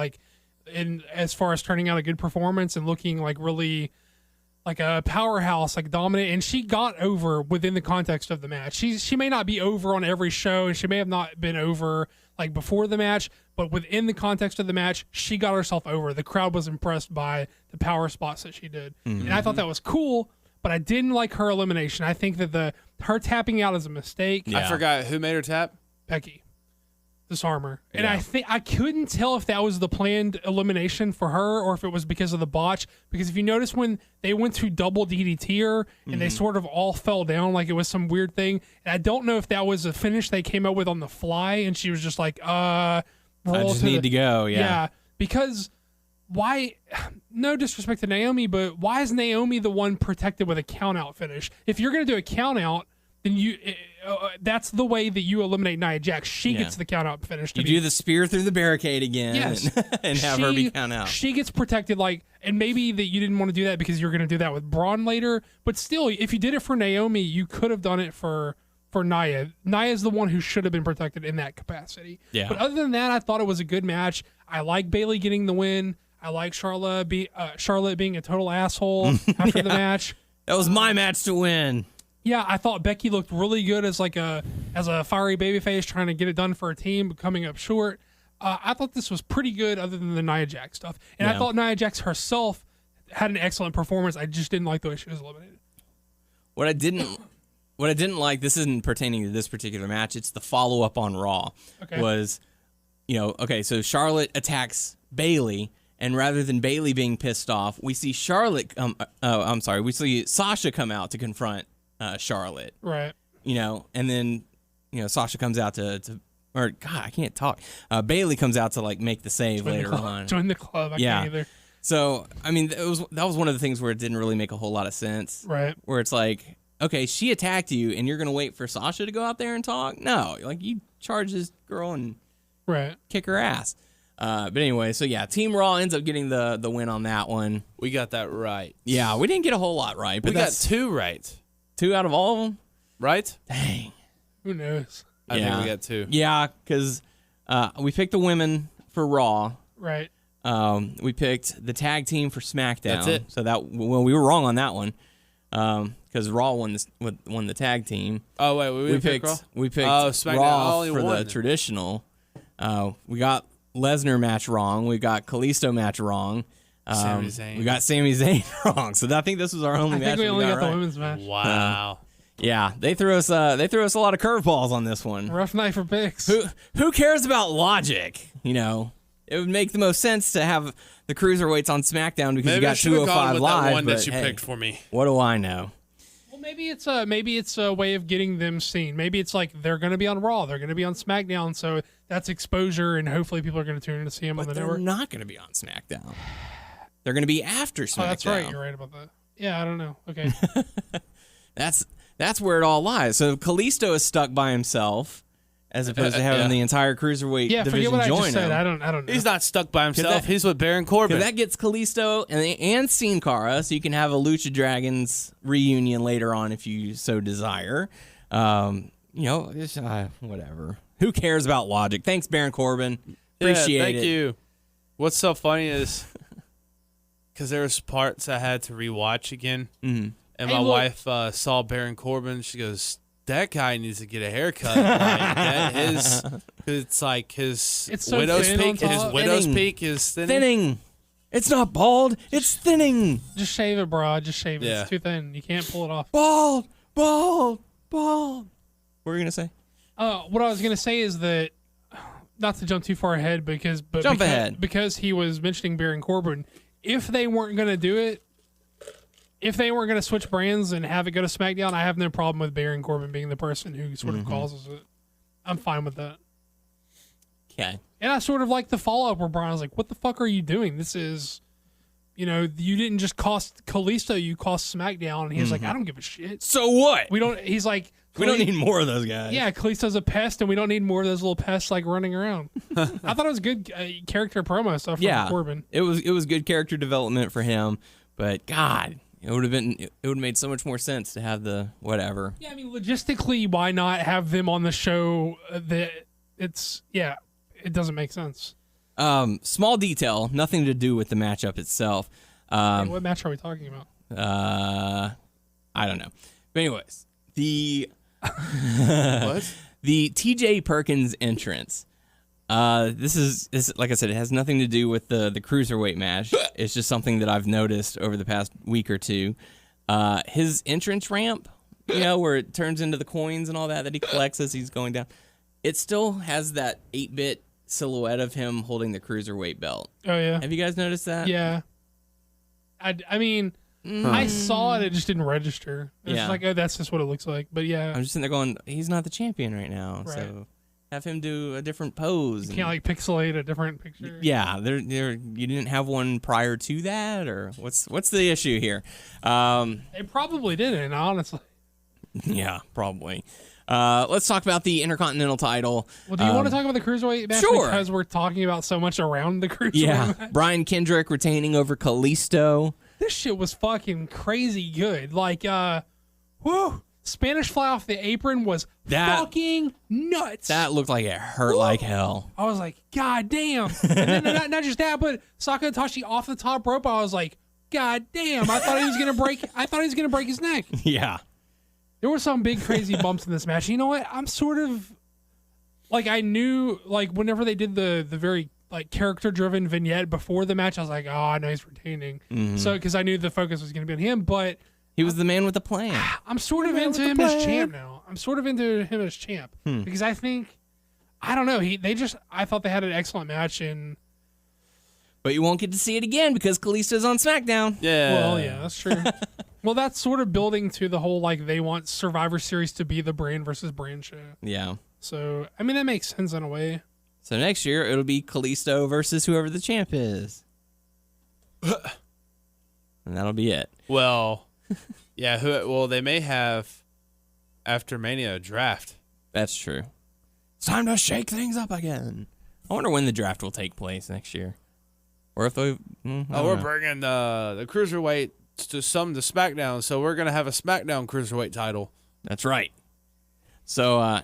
in as far as turning out a good performance and looking like really like a powerhouse, like dominant, and she got over within the context of the match. She may not be over on every show, and she may have not been over like before the match, but within the context of the match, she got herself over. The crowd was impressed by the power spots that she did, and I thought that was cool. But I didn't like her elimination. I think that her tapping out is a mistake. Yeah. I forgot who made her tap. Becky. Disarmer. And I think I couldn't tell if that was the planned elimination for her or if it was because of the botch. Because if you notice when they went to double DDT her and they sort of all fell down like it was some weird thing. And I don't know if that was a finish they came up with on the fly and she was just like, I just need to go. Yeah. Because why, no disrespect to Naomi, but why is Naomi the one protected with a count out finish? If you're going to do a count out, then that's the way that you eliminate Nia Jax. She gets the count out finish. You do the spear through the barricade again and have her be count out. She gets protected, and maybe that you didn't want to do that because you're going to do that with Braun later. But still, if you did it for Naomi, you could have done it for Nia. Nia is the one who should have been protected in that capacity. Yeah. But other than that, I thought it was a good match. I like Bayley getting the win. I like Charlotte being a total asshole after the match. That was my match to win. Yeah, I thought Becky looked really good as a fiery babyface trying to get it done for her team, but coming up short. I thought this was pretty good other than the Nia Jax stuff. And I thought Nia Jax herself had an excellent performance. I just didn't like the way she was eliminated. What I didn't like, this isn't pertaining to this particular match, it's the follow-up on Raw. Okay. Was, so Charlotte attacks Bayley, and rather than Bayley being pissed off, we see we see Sasha come out to confront Charlotte. Right. And then, Sasha comes out or God, I can't talk. Bayley comes out to make the save later on. Join the club. I can't either. So, I mean, that was one of the things where it didn't really make a whole lot of sense. Right. Where it's like, okay, she attacked you and you're going to wait for Sasha to go out there and talk? No, you charge this girl and kick her ass. But anyway, so yeah, Team Raw ends up getting the win on that one. We got that right. Yeah, we didn't get a whole lot right. But we got 2 right. 2 out of all of them? Right? Dang. Who knows? I think we got 2. Yeah, because we picked the women for Raw. Right. We picked the tag team for SmackDown. That's it. So we were wrong on that one. Because Raw won the tag team. Oh wait, we picked Raw. We picked SmackDown. Raw for the traditional. We got Lesnar match wrong. We got Kalisto match wrong. Sami Zayn. We got Sami Zayn wrong. So I think this was our only match. I think we only got right. the women's match. Wow. Yeah, they threw us a lot of curveballs on this one. Rough night for picks. Who cares about logic? It would make the most sense to have the cruiserweights on SmackDown because Maybe you got 205 Live. That one but that you hey, picked for me. What do I know? Well, maybe it's a way of getting them seen. Maybe it's like they're going to be on Raw, they're going to be on SmackDown, so that's exposure, and hopefully people are going to tune in to see them on the network. They're not going to be on SmackDown. They're going to be after SmackDown. Oh, that's right. You're right about that. Yeah, I don't know. Okay. That's where it all lies. So Kalisto is stuck by himself, as opposed to having the entire cruiserweight division forget what join I just said. him. I don't know. He's not stuck by himself. He's with Baron Corbin. Because that gets Kalisto and Sin Cara, so you can have a Lucha Dragons reunion later on if you so desire. It's, whatever. Who cares about logic? Thanks, Baron Corbin. Appreciate it. Thank you. What's so funny is because there was parts I had to rewatch again, and my wife saw Baron Corbin. She goes, "That guy needs to get a haircut." It's like his It's so widow's thin peak. on His top. widow's peak is thinning. It's not bald. It's thinning. Just shave it, bro. Just shave it. Yeah. It's too thin. You can't pull it off. Bald. What were you going to say? What I was going to say is that, not to jump too far ahead, Jump ahead. because he was mentioning Baron Corbin, if they weren't going to do it, if they weren't going to switch brands and have it go to SmackDown, I have no problem with Baron Corbin being the person who sort of causes it. I'm fine with that. Okay. And I sort of like the follow-up where Brian was like, what the fuck are you doing? This is, you didn't just cost Kalisto, you cost SmackDown. And he was like, I don't give a shit. So what? He's like, We don't need more of those guys. yeah, Kalisto's a pest, and we don't need more of those little pests like running around. I thought it was good character promo stuff from Corbin. It was good character development for him, but God, it would have made so much more sense to have the whatever. Yeah, I mean, logistically, why not have them on the show? It doesn't make sense. Small detail, nothing to do with the matchup itself. Hey, what match are we talking about? I don't know. But anyways, the What? the TJ Perkins entrance. This is like I said, it has nothing to do with the cruiserweight match. It's just something that I've noticed over the past week or two. His entrance ramp, where it turns into the coins and all that he collects as he's going down. It still has that 8-bit silhouette of him holding the cruiserweight belt. Oh, yeah. Have you guys noticed that? Yeah. I mean, I saw it just didn't register. It's Yeah. like, oh, that's just what it looks like. But yeah, I'm just sitting there going, he's not the champion right now, Right. so have him do a different pose. you can't like pixelate a different picture. Yeah, you didn't have one prior to that, or what's the issue here? They probably didn't, honestly. Yeah, probably. Let's talk about the Intercontinental title. Well, do you want to talk about the cruiserweight match? Sure. Because we're talking about so much around the cruiserweight Yeah, match. Brian Kendrick retaining over Kalisto. This shit was fucking crazy good. Like, Spanish fly off the apron was fucking nuts. That looked like it hurt like hell. I was like, God damn. And then not just that, but Saka Itachi off the top rope, I was like, God damn. I thought he was gonna break his neck. Yeah. There were some big crazy bumps in this match. You know what? I'm sort of like, I knew, like, whenever they did the very like character driven vignette before the match, I was like, oh, I know he's retaining. So because I knew the focus was going to be on him, but He was the man with the plan. I'm sort of into him as champ now. I'm sort of into him as champ because I think, I don't know. I thought they had an excellent match, and But you won't get to see it again because Kalisto's on SmackDown. Yeah. well, yeah, that's true. Well, that's sort of building to the whole like they want Survivor Series to be the brand versus brand show. Yeah. So I mean that makes sense in a way. So next year it'll be Kalisto versus whoever the champ is. And that'll be it. Well, yeah. They may have after Mania a draft. That's true. It's time to shake things up again. I wonder when the draft will take place next year. Or if they... We're bringing the cruiserweight to SmackDown, so we're gonna have a SmackDown cruiserweight title. That's right. So,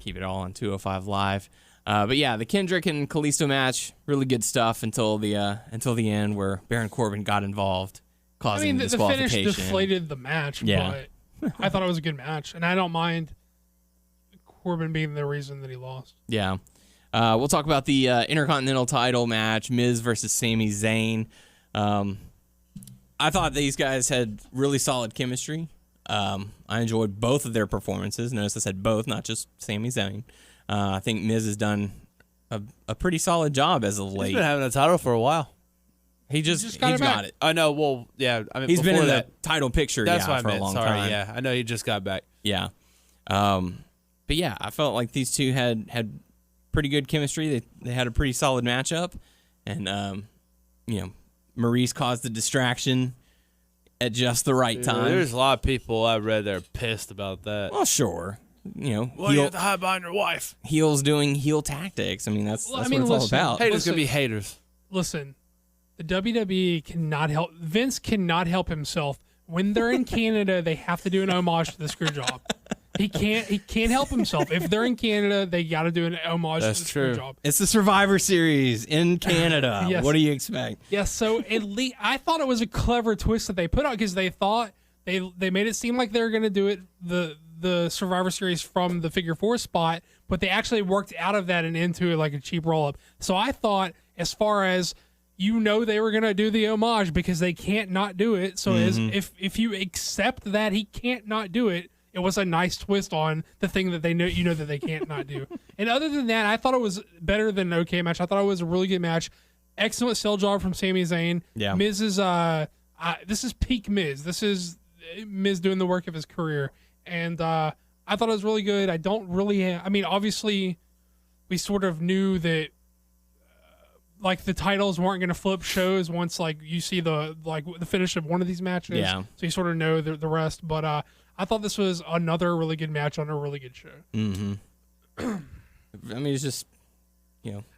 keep it all on 205 Live. But yeah, the Kendrick and Kalisto match, really good stuff until the end where Baron Corbin got involved, I causing mean the disqualification. finish deflated the match, Yeah. but I thought it was a good match, and I don't mind Corbin being the reason that he lost. Yeah. We'll talk about the Intercontinental title match, Miz versus Sami Zayn. I thought these guys had really solid chemistry. I enjoyed both of their performances. Notice I said both, not just Sami Zayn. I think Miz has done a pretty solid job as of He's late. been having a title for a while. He just got it back. got it. I know. Well, yeah. I mean, He's been before in that, the title picture That's what I for a meant. long Sorry. time. Yeah, I know he just got back. Yeah. But yeah, I felt like these two had pretty good chemistry. They had a pretty solid matchup. And, Maurice caused the distraction at just the right time. There's a lot of people I read that are pissed about that. Well, sure. You have to hide behind your wife. Heels doing heel tactics. I mean, that's what it's listen, all about. Haters gonna be haters. Listen, the WWE cannot help. Vince cannot help himself. When they're in Canada, they have to do an homage to the screw job. He can't help himself. If they're in Canada, they got to do an homage That's to the true. screw job. It's the Survivor Series in Canada. Yes. What do you expect? Yeah, so at least I thought it was a clever twist that they put out because they thought they made it seem like they were going to do it the Survivor Series from the Figure 4 spot, but they actually worked out of that and into it like a cheap roll up. So I thought, as far as you know they were gonna do the homage because they can't not do it. So if you accept that he can't not do it, it was a nice twist on the thing that they know that they can't not do. And other than that, I thought it was better than an okay match. I thought it was a really good match. Excellent sell job from Sami Zayn. Yeah. Miz is this is peak Miz. This is Miz doing the work of his career, and I thought it was really good. I don't really. I mean, obviously, we sort of knew that. Like the titles weren't going to flip shows once like you see the finish of one of these matches. Yeah. So you sort of know the rest. But I thought this was another really good match on a really good show. Mm-hmm. I mean, it's just,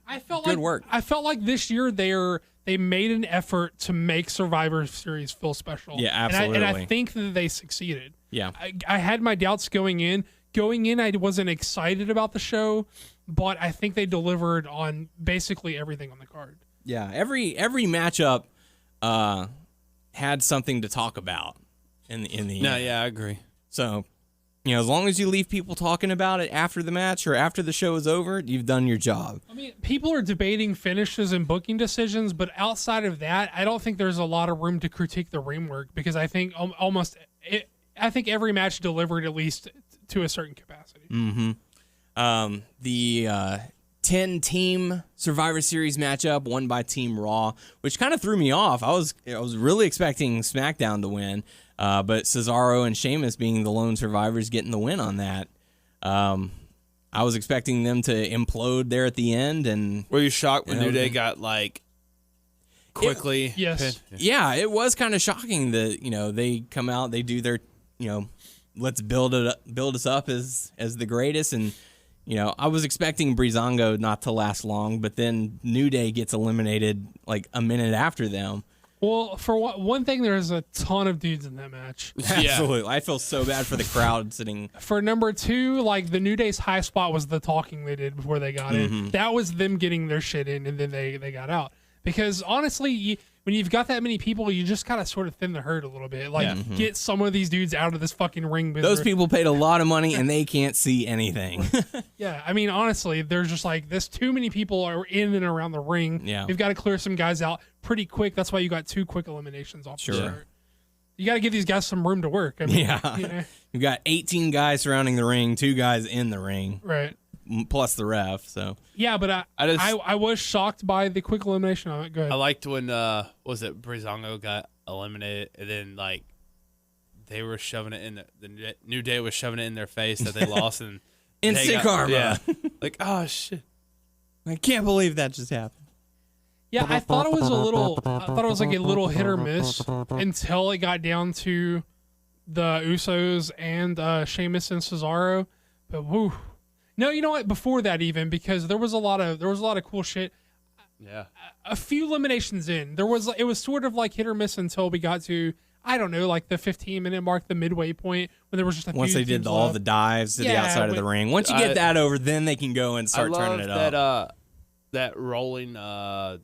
I felt good work. I felt like this year they made an effort to make Survivor Series feel special. Yeah, absolutely. And I think that they succeeded. Yeah. I had my doubts going in. Going in, I wasn't excited about the show, but I think they delivered on basically everything on the card. Yeah, every matchup had something to talk about in the end. Yeah, I agree. So, as long as you leave people talking about it after the match or after the show is over, you've done your job. I mean, people are debating finishes and booking decisions, but outside of that, I don't think there's a lot of room to critique the ring work because I think I think every match delivered at least to a certain capacity. Mm-hmm. The 10-team Survivor Series matchup won by Team Raw, which kind of threw me off. I was really expecting SmackDown to win, but Cesaro and Sheamus being the lone survivors getting the win on that. I was expecting them to implode there at the end. And were you shocked when New Day got quickly? Yes. Yeah, it was kind of shocking that they come out, they do their let's build us up as the greatest, and I was expecting Breezango not to last long, but then New Day gets eliminated like a minute after them. Well, for one thing, there's a ton of dudes in that match. Absolutely, I feel so bad for the crowd sitting. For number 2, like the New Day's high spot was the talking they did before they got in. That was them getting their shit in, and then they got out. Because honestly, when you've got that many people, you just kind of sort of thin the herd a little bit. Like, get some of these dudes out of this fucking ring business. Those people paid a lot of money, and they can't see anything. Yeah, I mean, honestly, there's just like, there's too many people are in and around the ring. Yeah. We've got to clear some guys out pretty quick. That's why you got 2 quick eliminations off the start. You got to give these guys some room to work. I mean, You've got 18 guys surrounding the ring, 2 guys in the ring. Right. Plus the ref, so. Yeah, but I was shocked by the quick elimination of it. Go ahead. I liked when Breezango got eliminated, and then they were shoving it in the New Day was shoving it in their face that they lost, and instant karma. Yeah, oh shit, I can't believe that just happened. Yeah, I thought it was like a little hit or miss until it got down to the Usos and Sheamus and Cesaro, but woo. No, you know what? Before that, even because there was a lot of cool shit. Yeah. A few eliminations in, it was sort of like hit or miss until we got to the 15-minute mark, the midway point, when there was just a few. Once they did all the dives to the outside of the ring. Once you get that over, then they can go and start turning it up. That rolling German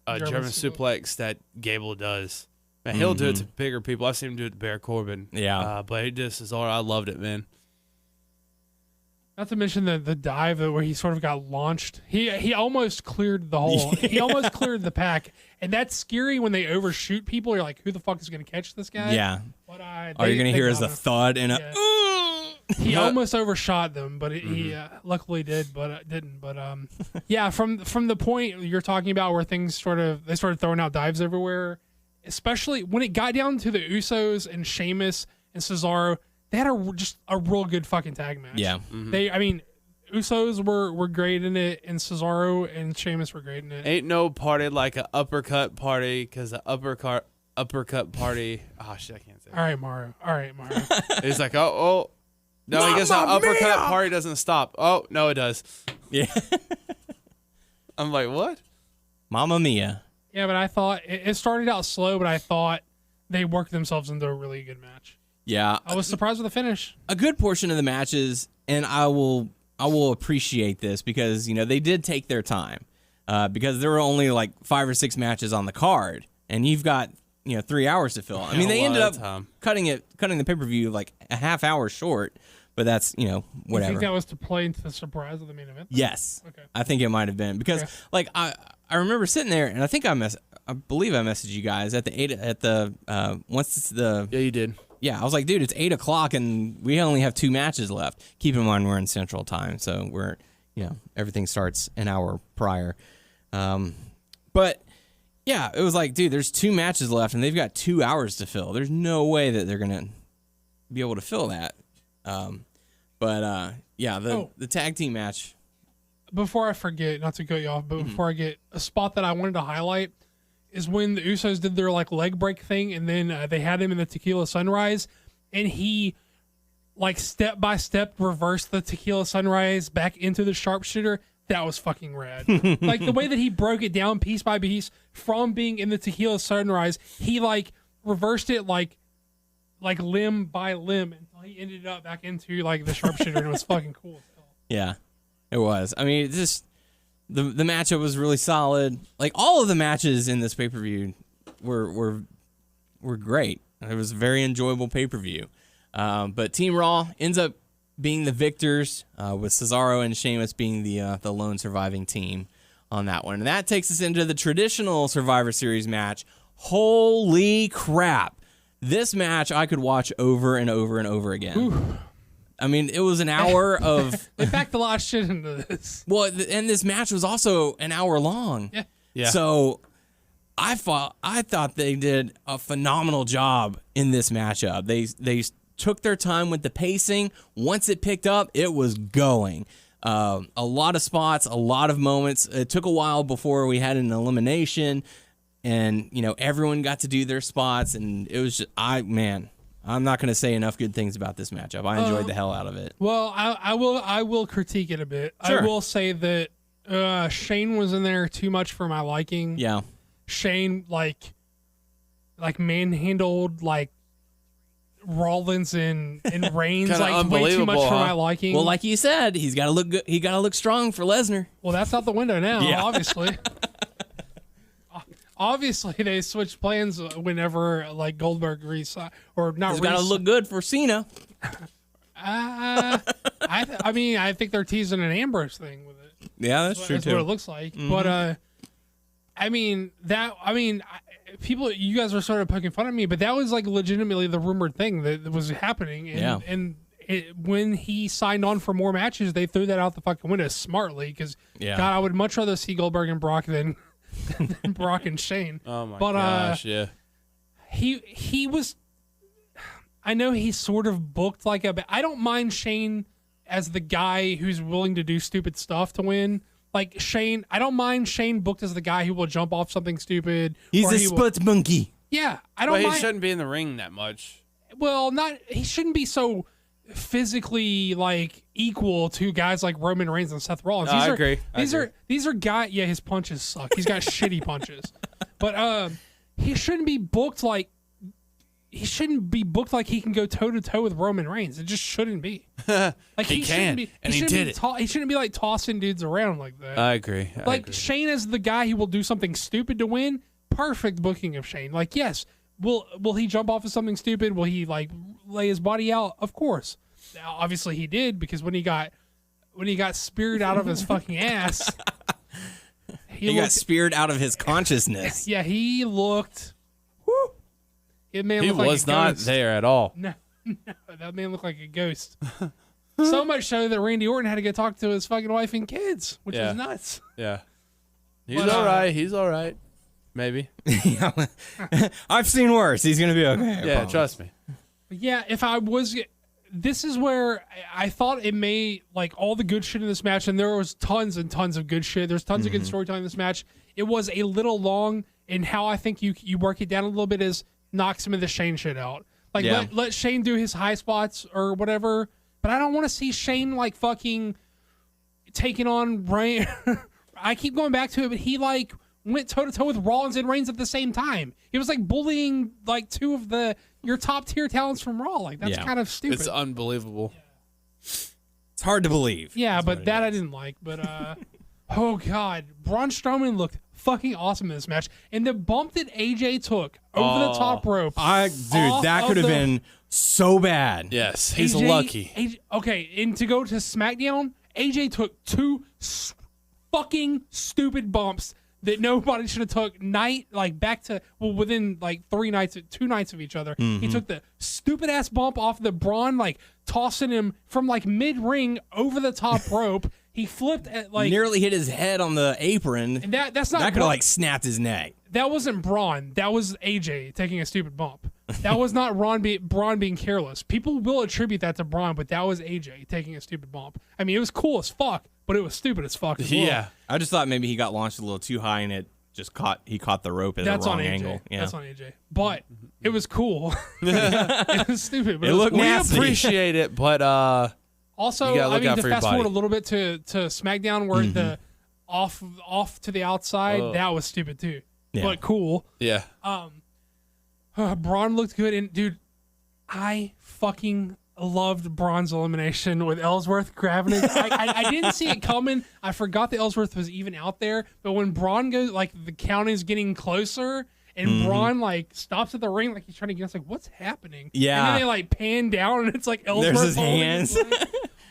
suplex that Gable does. Man, he'll do it to bigger people. I've seen him do it to Baron Corbin. Yeah. But he just is all. I loved it, man. Not to mention the dive where he sort of got launched. He almost cleared the hole. He almost cleared the pack. And that's scary when they overshoot people. You're like, who the fuck is going to catch this guy? Yeah. But, all you're going to hear is a thud and he almost overshot them, but he luckily did, but didn't. But yeah, from the point you're talking about where things they started throwing out dives everywhere, especially when it got down to the Usos and Sheamus and Cesaro. They had just a real good fucking tag match. Yeah. Usos were great in it, and Cesaro and Sheamus were great in it. Ain't no party like an uppercut party, because the uppercut party. Oh shit, I can't say. All right, Mario. It's like no, I guess the uppercut party doesn't stop. Oh no, it does. Yeah. I'm like, what? Mamma mia. Yeah, but I thought it started out slow, but I thought they worked themselves into a really good match. Yeah, I was surprised with the finish. A good portion of the matches, and I will appreciate this because they did take their time, because there were only like 5 or 6 matches on the card, and you've got 3 hours to fill. I mean, they ended up cutting the pay-per-view like a half hour short, but that's You whatever. think that was to play into the surprise of the main event? Yes. Okay. I think it might have been because I remember sitting there and I think I believe I messaged you guys at the once it's the Yeah, you did. Yeah, I was like, dude, it's 8:00 and we only have 2 matches left. Keep in mind we're in Central Time, so we're everything starts an hour prior. But yeah, it was like, dude, there's 2 matches left and they've got 2 hours to fill. There's no way that they're gonna be able to fill that. The tag team match. Before I forget, not to cut you off, but before I get a spot that I wanted to highlight is when the Usos did their leg break thing, and then they had him in the Tequila Sunrise, and he step by step reversed the Tequila Sunrise back into the sharpshooter. That was fucking rad. The way that he broke it down piece by piece from being in the Tequila Sunrise, he reversed it limb by limb until he ended up back into the sharpshooter, and it was fucking cool. Yeah, it was. I mean, just the matchup was really solid. All of the matches in this pay-per-view were great. It was a very enjoyable pay-per-view. But Team Raw ends up being the victors, with Cesaro and Sheamus being the lone surviving team on that one. And that takes us into the traditional Survivor Series match. Holy crap. This match I could watch over and over and over again. Ooh. I mean, it was an hour of... They packed a lot of shit into this. Well, and this match was also an hour long. Yeah. So I thought they did a phenomenal job in this matchup. They took their time with the pacing. Once it picked up, it was going. A lot of spots, a lot of moments. It took a while before we had an elimination. And, everyone got to do their spots, and it was just, I'm not going to say enough good things about this matchup. I enjoyed the hell out of it. Well, I will critique it a bit. Sure. I will say that Shane was in there too much for my liking. Yeah. Shane, manhandled, Rollins and Reigns, way too much for my liking. Well, like you said, he's got to look good. He got to look strong for Lesnar. Well, that's out the window now, Yeah. obviously. Obviously, they switched plans whenever Goldberg re-signed, or not. He's got to look good for Cena. I think they're teasing an Ambrose thing with it. Yeah, that's true That's too. what it looks like. Mm-hmm. But people, you guys were sort of poking fun at me, but that was legitimately the rumored thing that was happening. And, when he signed on for more matches, they threw that out the fucking window smartly. Because God, I would much rather see Goldberg and Brock than Brock and Shane. Oh my gosh, yeah. He was. I know he's sort of booked I don't mind Shane as the guy who's willing to do stupid stuff to win. Shane, I don't mind Shane booked as the guy who will jump off something stupid. He's a split monkey. Yeah, I don't mind. He shouldn't be in the ring that much. Well, he shouldn't be so physically equal to guys like Roman Reigns and Seth Rollins. I agree. These are guys. Yeah, his punches suck. He's got shitty punches, but he shouldn't be booked like he can go toe to toe with Roman Reigns. It just shouldn't be. He can, and he did it. He shouldn't be tossing dudes around like that. I agree. Shane as the guy who will do something stupid to win. Perfect booking of Shane. Yes. Will he jump off of something stupid? Will he lay his body out? Of course. Now, obviously he did, because when he got speared out of his fucking ass, he got speared out of his consciousness. Yeah, he looked. Whoo, he was not there at all. No, that man looked like a ghost. So much so that Randy Orton had to go talk to his fucking wife and kids, which is nuts. Yeah, he's all right. He's all right. Maybe. I've seen worse. He's gonna be okay. Yeah, trust me. Yeah, this is where I thought it may all the good shit in this match, and there was tons and tons of good shit. There's tons of good storytelling in this match. It was a little long, and how I think you work it down a little bit is knock some of the Shane shit out. Let Shane do his high spots or whatever, but I don't want to see Shane fucking taking on Reigns. I keep going back to it, but he went toe to toe with Rollins and Reigns at the same time. He was bullying two of your top tier talents from Raw. That's kind of stupid. It's unbelievable. It's hard to believe. Yeah, but that I didn't like. But oh god, Braun Strowman looked fucking awesome in this match, and the bump that AJ took over the top rope. That could have been so bad. Yes, he's AJ lucky. Okay, and to go to SmackDown, AJ took two fucking stupid bumps that nobody should have took within like 2 nights of each other. He took the stupid ass bump off the Braun, like tossing him from like mid ring over the top rope. He flipped at like nearly hit his head on the apron. and that's not That could have like snapped his neck. That wasn't Braun. That was AJ taking a stupid bump. That was not Braun being careless. People will attribute that to Braun, but that was AJ taking a stupid bump. I mean, it was cool as fuck, but it was stupid as fuck as well. Yeah. I just thought maybe he got launched a little too high and it just he caught the rope at the wrong angle. Yeah. That's on AJ. But it was cool. It was stupid. But It looked We nasty. appreciate it, but Also, You gotta look out to for your fast forward a body. little bit to SmackDown where the off to the outside, that was stupid too. Yeah. But cool. yeah. Braun looked good, and dude, I fucking loved Braun's elimination with Ellsworth grabbing it. I didn't see it coming. I forgot that Ellsworth was even out there. But when Braun goes, like the count is getting closer, and Braun like stops at the ring, like he's trying to get us, like what's happening? Yeah. And then they like pan down, and it's like Ellsworth. There's his holding hands. leg.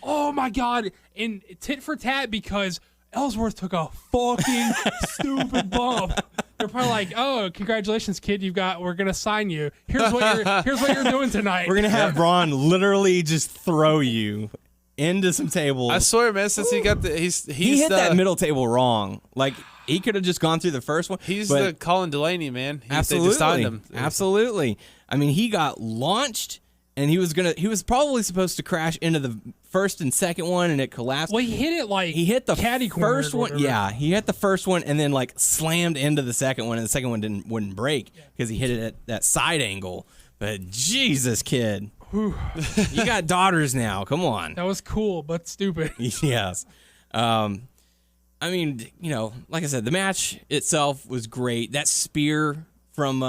Oh my god! And tit for tat because Ellsworth took a fucking stupid bump. They're probably like, "Oh, congratulations, kid! We're gonna sign you. Here's what you're doing tonight." We're going to have Braun literally just throw you into some tables. I swear, man, since he got the he hit that middle table wrong. Like, he could have just gone through the first one. He's but the Colin Delaney, man. They just absolutely. signed him. Absolutely. I mean, he got launched and he was probably supposed to crash into the first and second one and it collapsed. Well, he hit it like He hit the caddy corner first or one. whatever. Yeah, he hit the first one and then like slammed into the second one, and the second one wouldn't break because he hit it at that side angle. But Jesus, kid, you got daughters now. Come on. That was cool, but stupid. Yes. I mean, like I said, the match itself was great. That spear from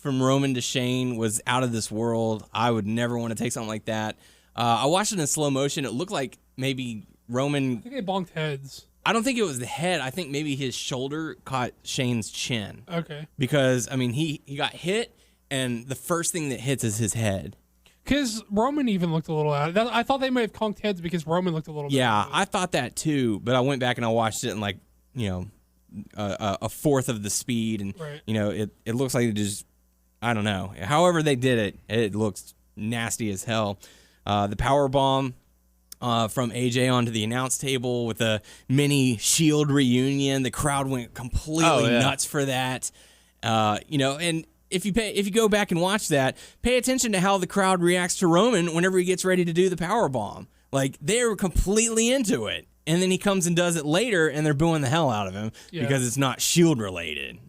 Roman to Shane was out of this world. I would never want to take something like that. I watched it in slow motion. It looked like maybe Roman. I think they bonked heads. I don't think it was the head. I think maybe his shoulder caught Shane's chin. Okay. Because I mean, he got hit, and the first thing that hits is his head. Because Roman even looked a little out. I thought they might have conked heads because Roman looked a little bit Yeah, out of it. I thought that too, but I went back and I watched it in like, a fourth of the speed, and Right. it looks like it just, I don't know. However they did it, it looks nasty as hell. The power bomb from AJ onto the announce table with a mini Shield reunion. The crowd went completely nuts for that. And if you go back and watch that, pay attention to how the crowd reacts to Roman whenever he gets ready to do the power bomb. Like, they're completely into it. And then he comes and does it later, and they're booing the hell out of him because it's not Shield related.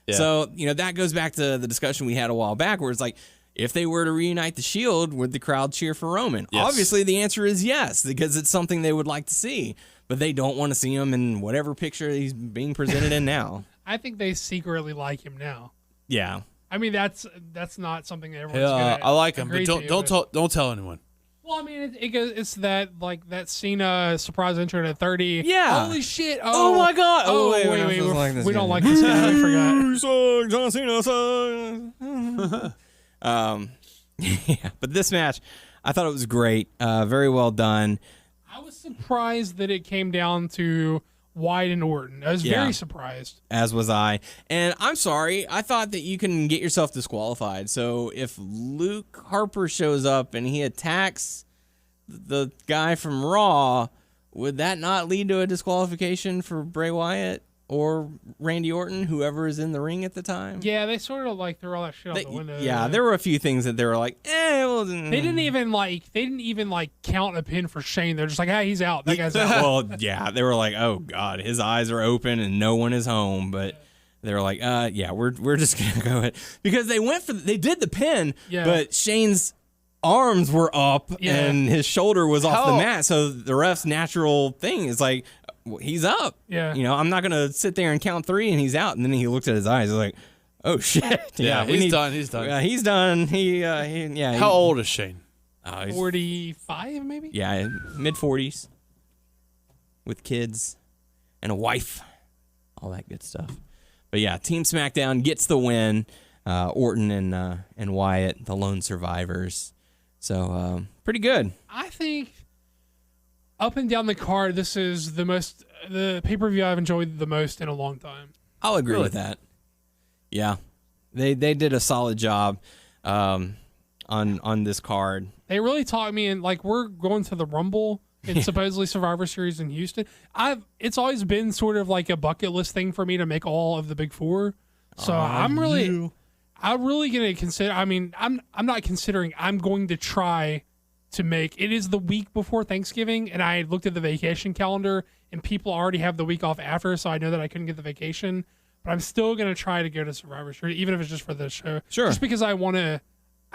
Yeah. So, that goes back to the discussion we had a while back where it's like, if they were to reunite the Shield, would the crowd cheer for Roman? Yes. Obviously, the answer is yes, because it's something they would like to see. But they don't want to see him in whatever picture he's being presented in now. I think they secretly like him now. Yeah. I mean, that's not something that everyone's Yeah, gonna I like him, but agree to, don't tell anyone. Well, I mean, it's that like that Cena surprise intro to 30. Yeah. Holy shit! Oh my God! Oh, wait, wait, we're not supposed to like this we don't guy. like this guy. I forgot. John Cena sucks. Yeah, but this match, I thought it was great. Very well done. I was surprised that it came down to Wyatt and Orton. I was very surprised. As was I. And I'm sorry, I thought that you can get yourself disqualified. So if Luke Harper shows up and he attacks the guy from Raw, would that not lead to a disqualification for Bray Wyatt or Randy Orton, whoever is in the ring at the time? Yeah, they sort of like threw all that shit out the window. Yeah, there were a few things that they were like, well, They didn't even count a pin for Shane. They're just like, hey, he's out. That guy's out. Well, yeah, they were like, oh God, his eyes are open and no one is home. But they were like, we're just gonna go ahead, because they did the pin, but Shane's arms were up and his shoulder was off the mat. So the ref's natural thing is like, he's up. Yeah. I'm not gonna sit there and count 3 and he's out. And then he looked at his eyes, he's like, oh shit. He's done. He's done. Yeah, he's done. How old is Shane? He's 45, maybe? Yeah, mid-40s with kids and a wife, all that good stuff. But yeah, Team SmackDown gets the win. Orton and Wyatt, the lone survivors. So pretty good. I think up and down the card, this is the pay-per-view I've enjoyed the most in a long time. I'll agree with that. Yeah, they did a solid job on this card. They really taught me, and like we're going to the Rumble and supposedly Survivor Series in Houston. It's always been sort of like a bucket list thing for me to make all of the Big Four. So I'm really gonna consider. I mean, I'm not considering. I'm going to try to make. It is the week before Thanksgiving, and I looked at the vacation calendar, and people already have the week off after, so I know that I couldn't get the vacation. But I'm still gonna try to go to Survivor Series, even if it's just for the show. Sure. Just because I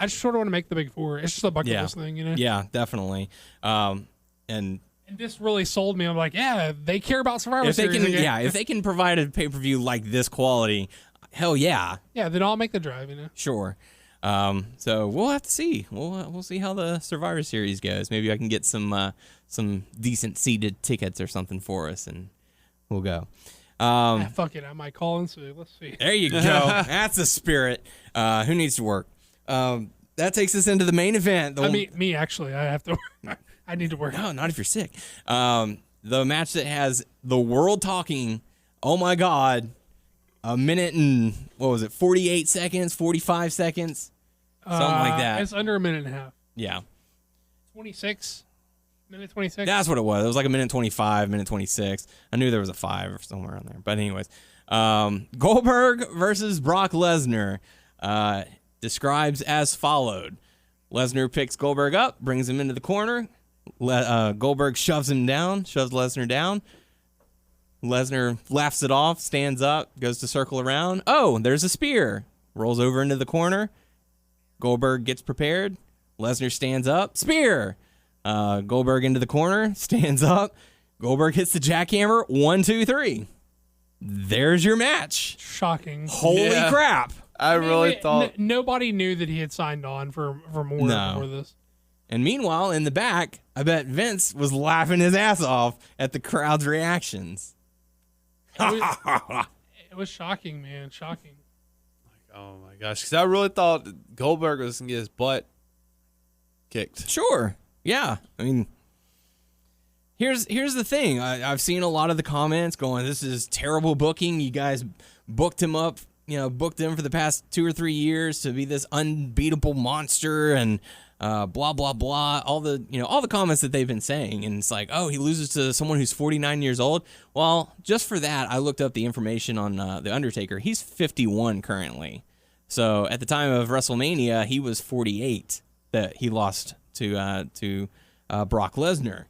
just sort of want to make the Big Four. It's just a bucket list thing, you know. Yeah, definitely. And this really sold me. I'm like, yeah, they care about Survivor Series. If they can provide a pay-per-view like this quality, hell yeah. Yeah, then I'll make the drive, you know. Sure. So we'll have to see. We'll see how the Survivor Series goes. Maybe I can get some decent seated tickets or something for us, and we'll go. Fuck it, I might call and see. Let's see. There you go. That's the spirit. Who needs to work? That takes us into the main event. Me actually. I have to work. I need to work. No, not if you're sick. The match that has the world talking, oh my God, a minute and, 48 seconds, 45 seconds? Something like that. It's under a minute and a half. Yeah. 26? Minute 26? That's what it was. It was like a minute 25, minute 26. I knew there was a 5 or somewhere on there. But anyways, Goldberg versus Brock Lesnar describes as followed. Lesnar picks Goldberg up, brings him into the corner. Goldberg shoves Lesnar down. Lesnar laughs it off, stands up, goes to circle around. Oh, there's a spear. Rolls over into the corner. Goldberg gets prepared. Lesnar stands up. Spear. Goldberg into the corner, stands up. Goldberg hits the jackhammer. 1, 2, 3. There's your match. Shocking. Holy crap. I really thought nobody knew that he had signed on for more before this. And meanwhile, in the back, I bet Vince was laughing his ass off at the crowd's reactions. It was shocking, man. Shocking. oh my gosh, because I really thought Goldberg was gonna get his butt kicked. Sure. Yeah. I mean, here's the thing. I've seen a lot of the comments going, this is terrible booking. You guys booked him up, booked him for the past 2 or 3 years to be this unbeatable monster and blah, blah, blah. All the comments that they've been saying. And it's like, oh, he loses to someone who's 49 years old. Well, just for that, I looked up the information on The Undertaker. He's 51 currently. So at the time of WrestleMania, he was 48 that he lost to Brock Lesnar.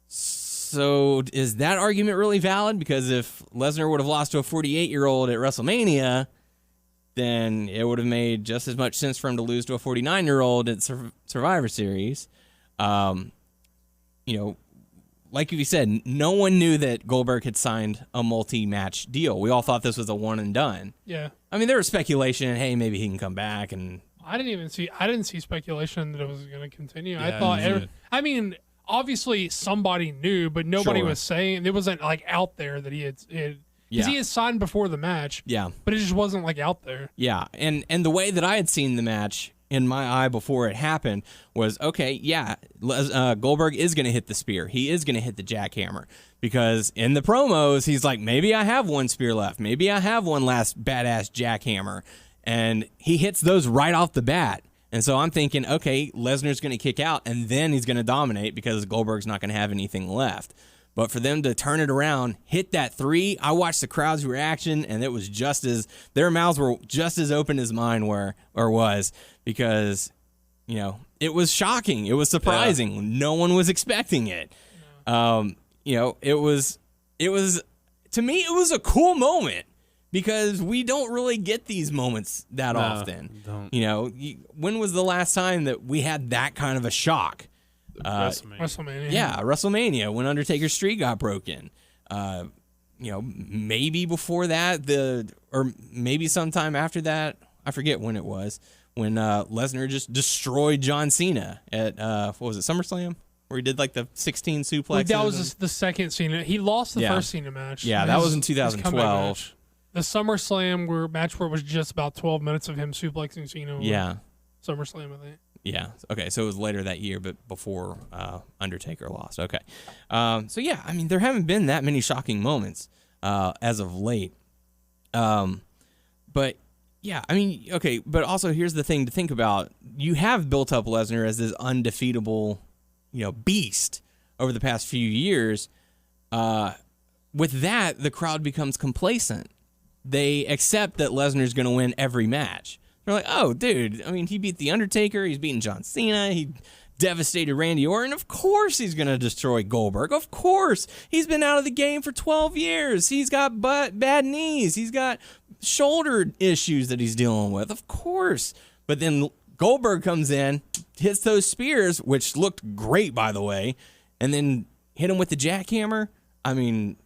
So is that argument really valid? Because if Lesnar would have lost to a 48-year-old at WrestleMania, then it would have made just as much sense for him to lose to a 49-year-old at Survivor Series. Like you said, no one knew that Goldberg had signed a multi-match deal. We all thought this was a one and done. Yeah. I mean, there was speculation, hey, maybe he can come back, and I didn't see speculation that it was going to continue. Yeah, I thought, obviously somebody knew, but nobody was saying, it wasn't like out there that he had because he had signed before the match. Yeah. But it just wasn't like out there. Yeah. And the way that I had seen the match in my eye before it happened was, okay, yeah, Goldberg is going to hit the spear. He is going to hit the jackhammer. Because in the promos, he's like, maybe I have one spear left. Maybe I have one last badass jackhammer. And he hits those right off the bat. And so I'm thinking, okay, Lesnar's going to kick out, and then he's going to dominate because Goldberg's not going to have anything left. But for them to turn it around, hit that 3, I watched the crowd's reaction, and it was their mouths were just as open as mine was, because, it was shocking. It was surprising. Yeah. No one was expecting it. No. It was, to me, it was a cool moment. Because we don't really get these moments that often. Don't. When was the last time that we had that kind of a shock? WrestleMania. Yeah, WrestleMania, when Undertaker's streak got broken. Maybe before that, or maybe sometime after that. I forget when it was. When Lesnar just destroyed John Cena at, what was it, SummerSlam? Where he did like the 16 suplexes. Well, that was the second Cena. He lost the first Cena match. Yeah, that was in 2012. The SummerSlam match where it was just about 12 minutes of him suplexing Cena. Yeah. SummerSlam, I think. Yeah. Okay. So it was later that year, but before Undertaker lost. Okay. So yeah, I mean, there haven't been that many shocking moments as of late. But yeah, I mean, okay. But also, here's the thing to think about: you have built up Lesnar as this undefeatable, beast over the past few years. With that, the crowd becomes complacent. They accept that Lesnar's going to win every match. They're like, oh, dude, I mean, he beat The Undertaker. He's beaten John Cena. He devastated Randy Orton. Of course he's going to destroy Goldberg. Of course. He's been out of the game for 12 years. He's got bad knees. He's got shoulder issues that he's dealing with. Of course. But then Goldberg comes in, hits those spears, which looked great, by the way, and then hit him with the jackhammer. I mean,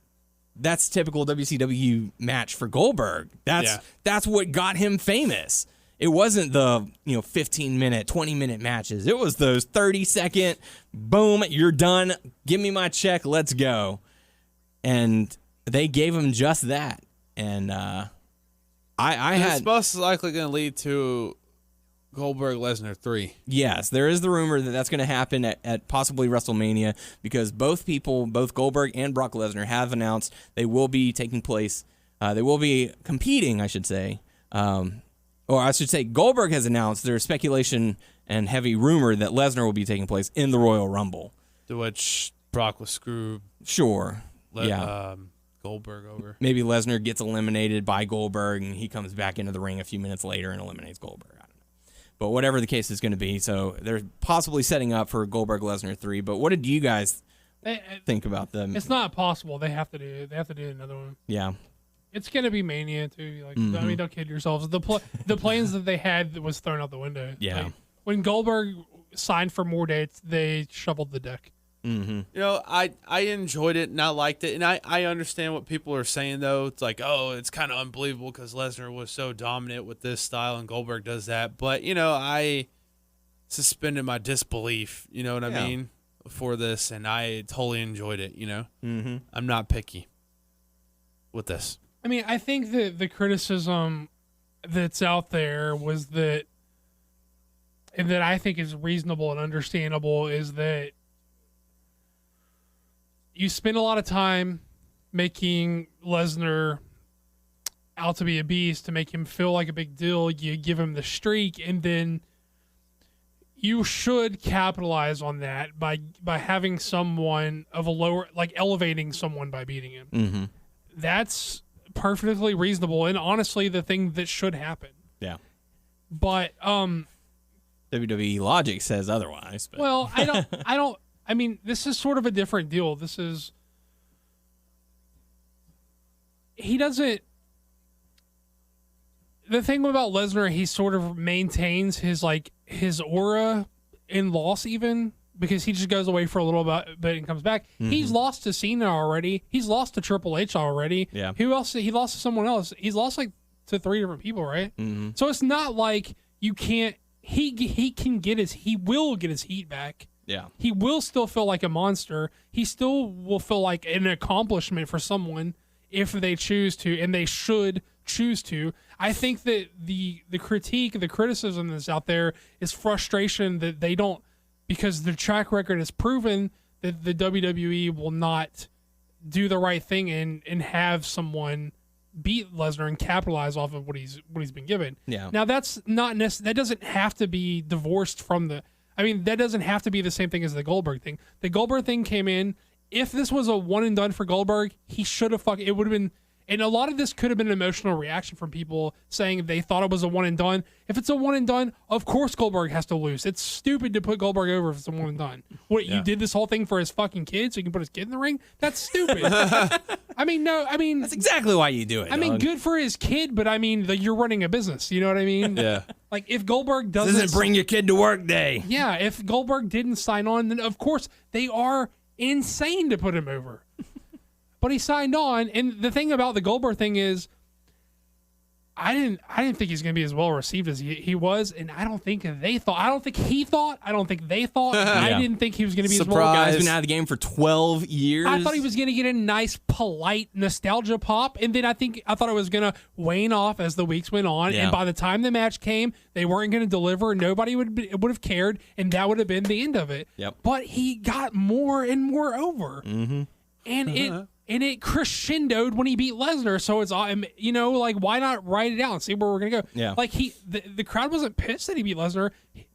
that's typical WCW match for Goldberg. That's what got him famous. It wasn't the 15-minute, 20-minute matches. It was those 30-second, boom, you're done. Give me my check. Let's go. And they gave him just that. And it's most likely going to lead to Goldberg Lesnar 3. Yes, there is the rumor that that's going to happen at possibly WrestleMania, because both Goldberg and Brock Lesnar, have announced they will be taking place. They will be competing, I should say. Or I should say, Goldberg has announced there's speculation and heavy rumor that Lesnar will be taking place in the Royal Rumble. To which Brock was screwed. Sure. Goldberg over. Maybe Lesnar gets eliminated by Goldberg and he comes back into the ring a few minutes later and eliminates Goldberg. I don't know. But whatever the case is going to be, so they're possibly setting up for Goldberg Lesnar 3. But what did you guys think about them? It's not possible. They have to do another one. Yeah. It's gonna be Mania too. I mean, don't kid yourselves. The plans that they had was thrown out the window. Yeah. Like, when Goldberg signed for more dates, they shoveled the deck. Mm-hmm. I enjoyed it and I liked it, and I understand what people are saying though. It's like, oh, it's kind of unbelievable because Lesnar was so dominant with this style and Goldberg does that. But I suspended my disbelief. You know what I mean? For this, and I totally enjoyed it. Mm-hmm. I'm not picky with this. I mean, I think that the criticism that's out there was that, and that I think is reasonable and understandable, is that you spend a lot of time making Lesnar out to be a beast, to make him feel like a big deal. You give him the streak, and then you should capitalize on that by having someone of a lower, like elevating someone by beating him. Mm-hmm. That's perfectly reasonable and honestly the thing that should happen. Yeah. But WWE logic says otherwise. But. Well, I mean, this is sort of a different deal. He doesn't. The thing about Lesnar, he sort of maintains his aura in loss, even because he just goes away for a little bit and comes back. Mm-hmm. He's lost to Cena already. He's lost to Triple H already. Yeah. Who else? He lost to someone else. He's lost to 3 different people, right? Mm-hmm. So it's not like you can't. He will get his heat back. Yeah. He will still feel like a monster. He still will feel like an accomplishment for someone if they choose to, and they should choose to. I think that the critique, the criticism that's out there is frustration that they don't, because the track record has proven that the WWE will not do the right thing and have someone beat Lesnar and capitalize off of what he's been given. Yeah. Now that's not that doesn't have to be divorced from the. I mean, that doesn't have to be the same thing as the Goldberg thing. The Goldberg thing came in. If this was a one and done for Goldberg, he should have it would have been. And a lot of this could have been an emotional reaction from people saying they thought it was a one and done. If it's a one and done, of course Goldberg has to lose. It's stupid to put Goldberg over if it's a one and done. What, you did this whole thing for his fucking kid so you can put his kid in the ring? That's stupid. I mean, that's exactly why you do it. I mean, good for his kid, but I mean, you're running a business. You know what I mean? Yeah. Like if Goldberg doesn't... This isn't bring your kid to work day. Yeah, if Goldberg didn't sign on, then of course they are insane to put him over. But he signed on, and the thing about the Goldberg thing is, I didn't think he's going to be as well received as he was, and I don't think they thought. I don't think he thought. I don't think they thought. And I didn't think he was going to be as well. Surprise! He's been out of the game for 12 years. I thought he was going to get a nice, polite nostalgia pop, and then I thought it was going to wane off as the weeks went on. Yeah. And by the time the match came, they weren't going to deliver. Nobody would have cared, and that would have been the end of it. Yep. But he got more and more over, and it crescendoed when he beat Lesnar. So it's, like, why not write it out and see where we're gonna go? Yeah. Like the crowd wasn't pissed that he beat Lesnar.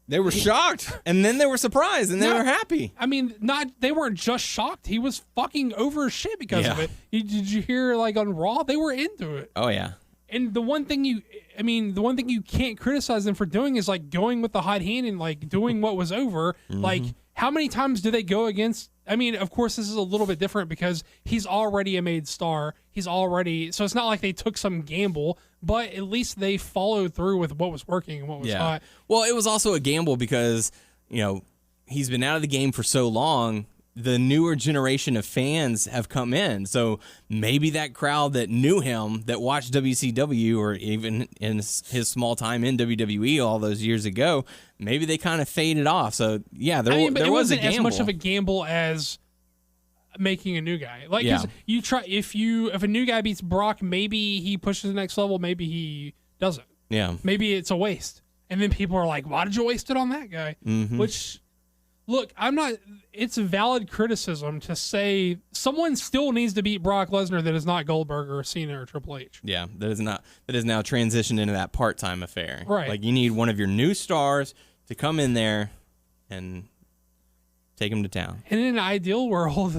They were shocked, and then they were surprised, and they were happy. I mean, they weren't just shocked. He was fucking over as shit because of it. Did you hear, like, on Raw? They were into it. Oh yeah. And the one thing you can't criticize them for doing is, like, going with the hot hand and, like, doing what was over. Like, how many times do they go against? I mean, of course, this is a little bit different because he's already a made star. So it's not like they took some gamble, but at least they followed through with what was working and what was hot. Well, it was also a gamble because, he's been out of the game for so long. The newer generation of fans have come in. So maybe that crowd that knew him, that watched WCW or even in his small time in WWE all those years ago, maybe they kind of faded off. So, yeah, there was a gamble. It wasn't as much of a gamble as making a new guy. Like, 'cause you try, if a new guy beats Brock, maybe he pushes the next level, maybe he doesn't. Yeah. Maybe it's a waste. And then people are like, why did you waste it on that guy? Which... Look, it's a valid criticism to say someone still needs to beat Brock Lesnar that is not Goldberg or Cena or Triple H. Yeah, that is now transitioned into that part-time affair. Right. Like, you need one of your new stars to come in there and take him to town. And in an ideal world,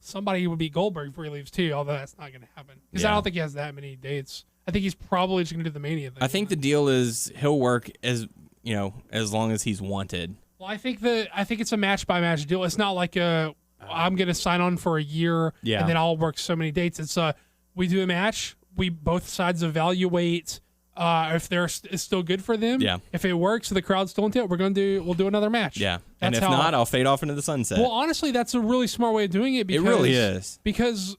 somebody would beat Goldberg before he leaves too, although that's not going to happen. Because I don't think he has that many dates. I think he's probably just going to do the Mania thing. I think the deal is he'll work as long as he's wanted. Well, I think it's a match by match deal. It's not like I'm going to sign on for a year and then I'll work so many dates. It's we do a match. We both sides evaluate if it's still good for them. Yeah. If it works, the crowd's still into it, we'll do another match. Yeah. And if not, I'll fade off into the sunset. Well, honestly, that's a really smart way of doing it. Because, it really is. Because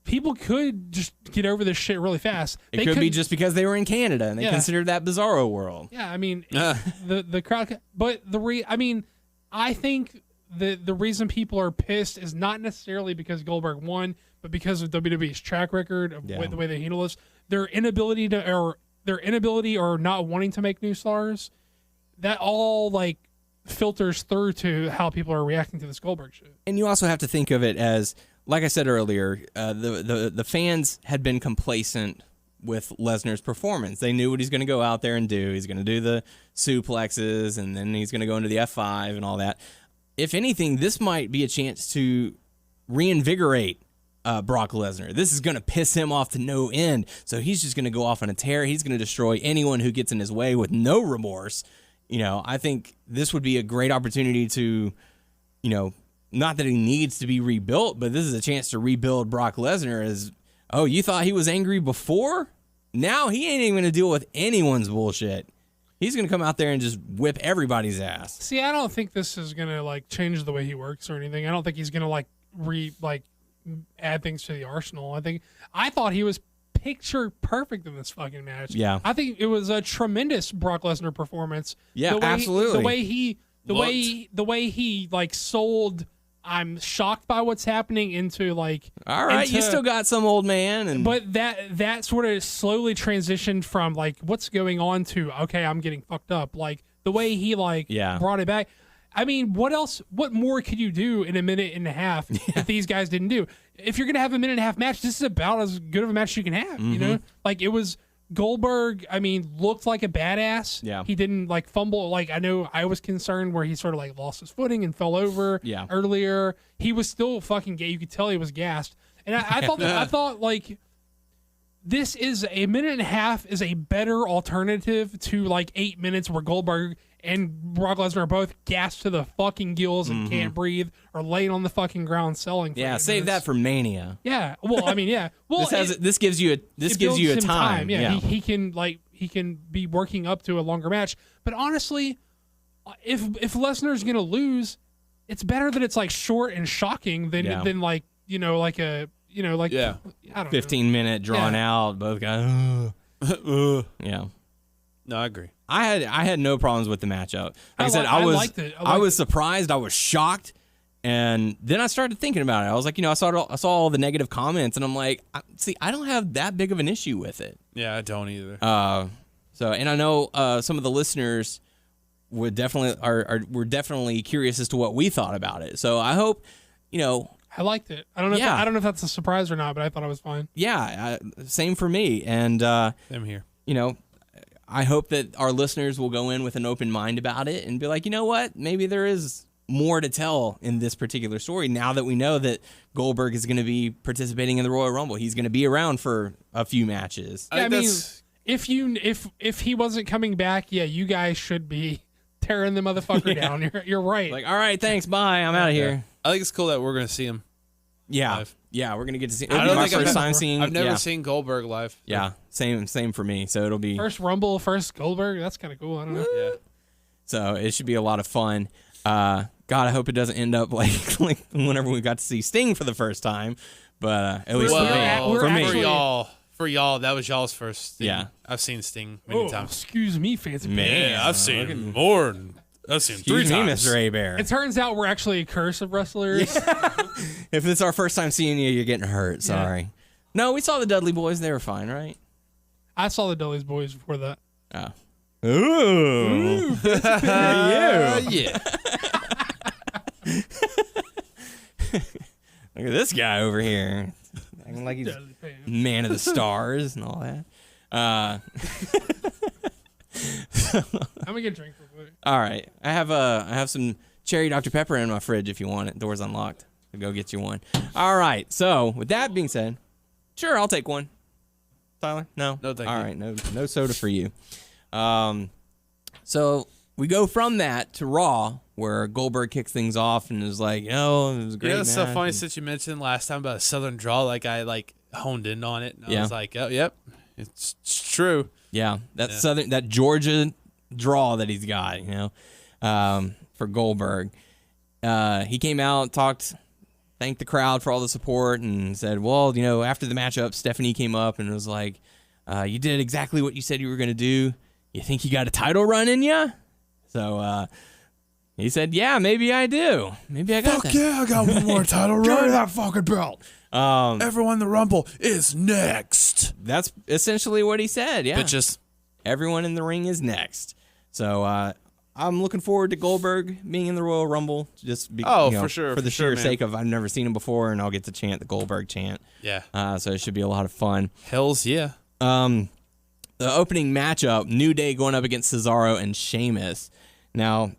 people could just get over this shit really fast. It could be just because they were in Canada and they considered that bizarro world. Yeah, I mean, the crowd. But I think the reason people are pissed is not necessarily because Goldberg won, but because of WWE's track record of the way they handle this. Their inability or not wanting to make new stars, that all, like, filters through to how people are reacting to this Goldberg shit. And you also have to think of it as, like I said earlier, the fans had been complacent with Lesnar's performance. They knew what he's going to go out there and do. He's going to do the suplexes, and then he's going to go into the F5 and all that. If anything, this might be a chance to reinvigorate Brock Lesnar. This is going to piss him off to no end. So he's just going to go off on a tear. He's going to destroy anyone who gets in his way with no remorse. I think this would be a great opportunity to, not that he needs to be rebuilt, but this is a chance to rebuild Brock Lesnar as, oh, you thought he was angry before? Now he ain't even going to deal with anyone's bullshit. He's going to come out there and just whip everybody's ass. See, I don't think this is going to, like, change the way he works or anything. I don't think he's going to, add things to the arsenal. I thought he was picture perfect in this fucking match. Yeah. I think it was a tremendous Brock Lesnar performance. Yeah, absolutely. The way he like sold I'm shocked by what's happening into like all right, you still got some old man but that sort of slowly transitioned from like what's going on to okay, I'm getting fucked up. Like the way he brought it back. I mean, what more could you do in a minute and a half that these guys didn't do? If you're going to have a minute and a half match, this is about as good of a match you can have, you know? Like, it was Goldberg, I mean, looked like a badass. Yeah. He didn't, like, fumble. Like, I know I was concerned where he sort of, like, lost his footing and fell over earlier. He was still fucking gay. You could tell he was gassed. And I thought, like, this is a minute and a half is a better alternative to, like, 8 minutes where Goldberg and Brock Lesnar are both gassed to the fucking gills and can't breathe or laying on the fucking ground selling. Yeah, save that for Mania. Yeah, well, I mean, yeah. Well, this gives you a time. Yeah, he can be working up to a longer match. But honestly, if Lesnar's gonna lose, it's better that it's like short and shocking than like like a like Yeah. I don't 15-minute drawn out. Both guys. Yeah. No, I agree. I had no problems with the matchup. Like I said, I liked it. I was surprised. I was shocked. And then I started thinking about it. I was like, I saw all the negative comments, and I'm like, I don't have that big of an issue with it. Yeah, I don't either. And I know some of the listeners were definitely curious as to what we thought about it. So I hope, I liked it. I don't know. I don't know if that's a surprise or not, but I thought it was fine. Yeah, same for me. And same here. I hope that our listeners will go in with an open mind about it and be like, you know what, maybe there is more to tell in this particular story now that we know that Goldberg is going to be participating in the Royal Rumble. He's going to be around for a few matches. Yeah, I mean, if he wasn't coming back, you guys should be tearing the motherfucker down. You're right. Like, all right, thanks, bye, I'm out of here. I think it's cool that we're going to see him. Yeah, live. Yeah, we're going to get to see. I don't my think first time seeing. I've never seen Goldberg live. Yeah, same for me. So it'll be first Rumble, first Goldberg. That's kind of cool. I don't know. Yeah. So it should be a lot of fun. God, I hope it doesn't end up like whenever we got to see Sting for the first time. But at least for y'all, that was y'all's first Sting. Yeah. I've seen Sting many times. Excuse me, fancy man. I've seen more. I've seen 3 times. Mr. A-Bear. It turns out we're actually a curse of wrestlers. If it's our first time seeing you, you're getting hurt. Sorry. Yeah. No, we saw the Dudley Boys. They were fine, right? I saw the Dudley Boys before that. Oh. Ooh. Yeah. Look at this guy over here. Acting like he's man of the stars and all that. I'm gonna get a drink real quick. All right. I have some cherry Dr. Pepper in my fridge if you want it. Door's unlocked. I'll go get you one. All right. So with that being said, sure, I'll take one. Tyler? No? No, thank you. All right. No soda for you. So we go from that to Raw, where Goldberg kicks things off and is like, it was a great match. It's so funny since you mentioned last time about a Southern draw. Like I honed in on it. And I was like, oh, yep, it's true. Yeah, that Georgia draw that he's got, for Goldberg. He came out, thanked the crowd for all the support, and said, well, after the matchup, Stephanie came up and was like, you did exactly what you said you were going to do. You think you got a title run in you? So he said, yeah, maybe I do. Maybe I got that. Yeah, I got one more title run. Give me that fucking belt. Everyone in the Rumble is next. That's essentially what he said, yeah. Bitches. Everyone in the ring is next. So I'm looking forward to Goldberg being in the Royal Rumble. For sure. For the sheer sake of I've never seen him before, and I'll get to chant the Goldberg chant. Yeah. So it should be a lot of fun. Hells yeah. The opening matchup, New Day going up against Cesaro and Sheamus. Now,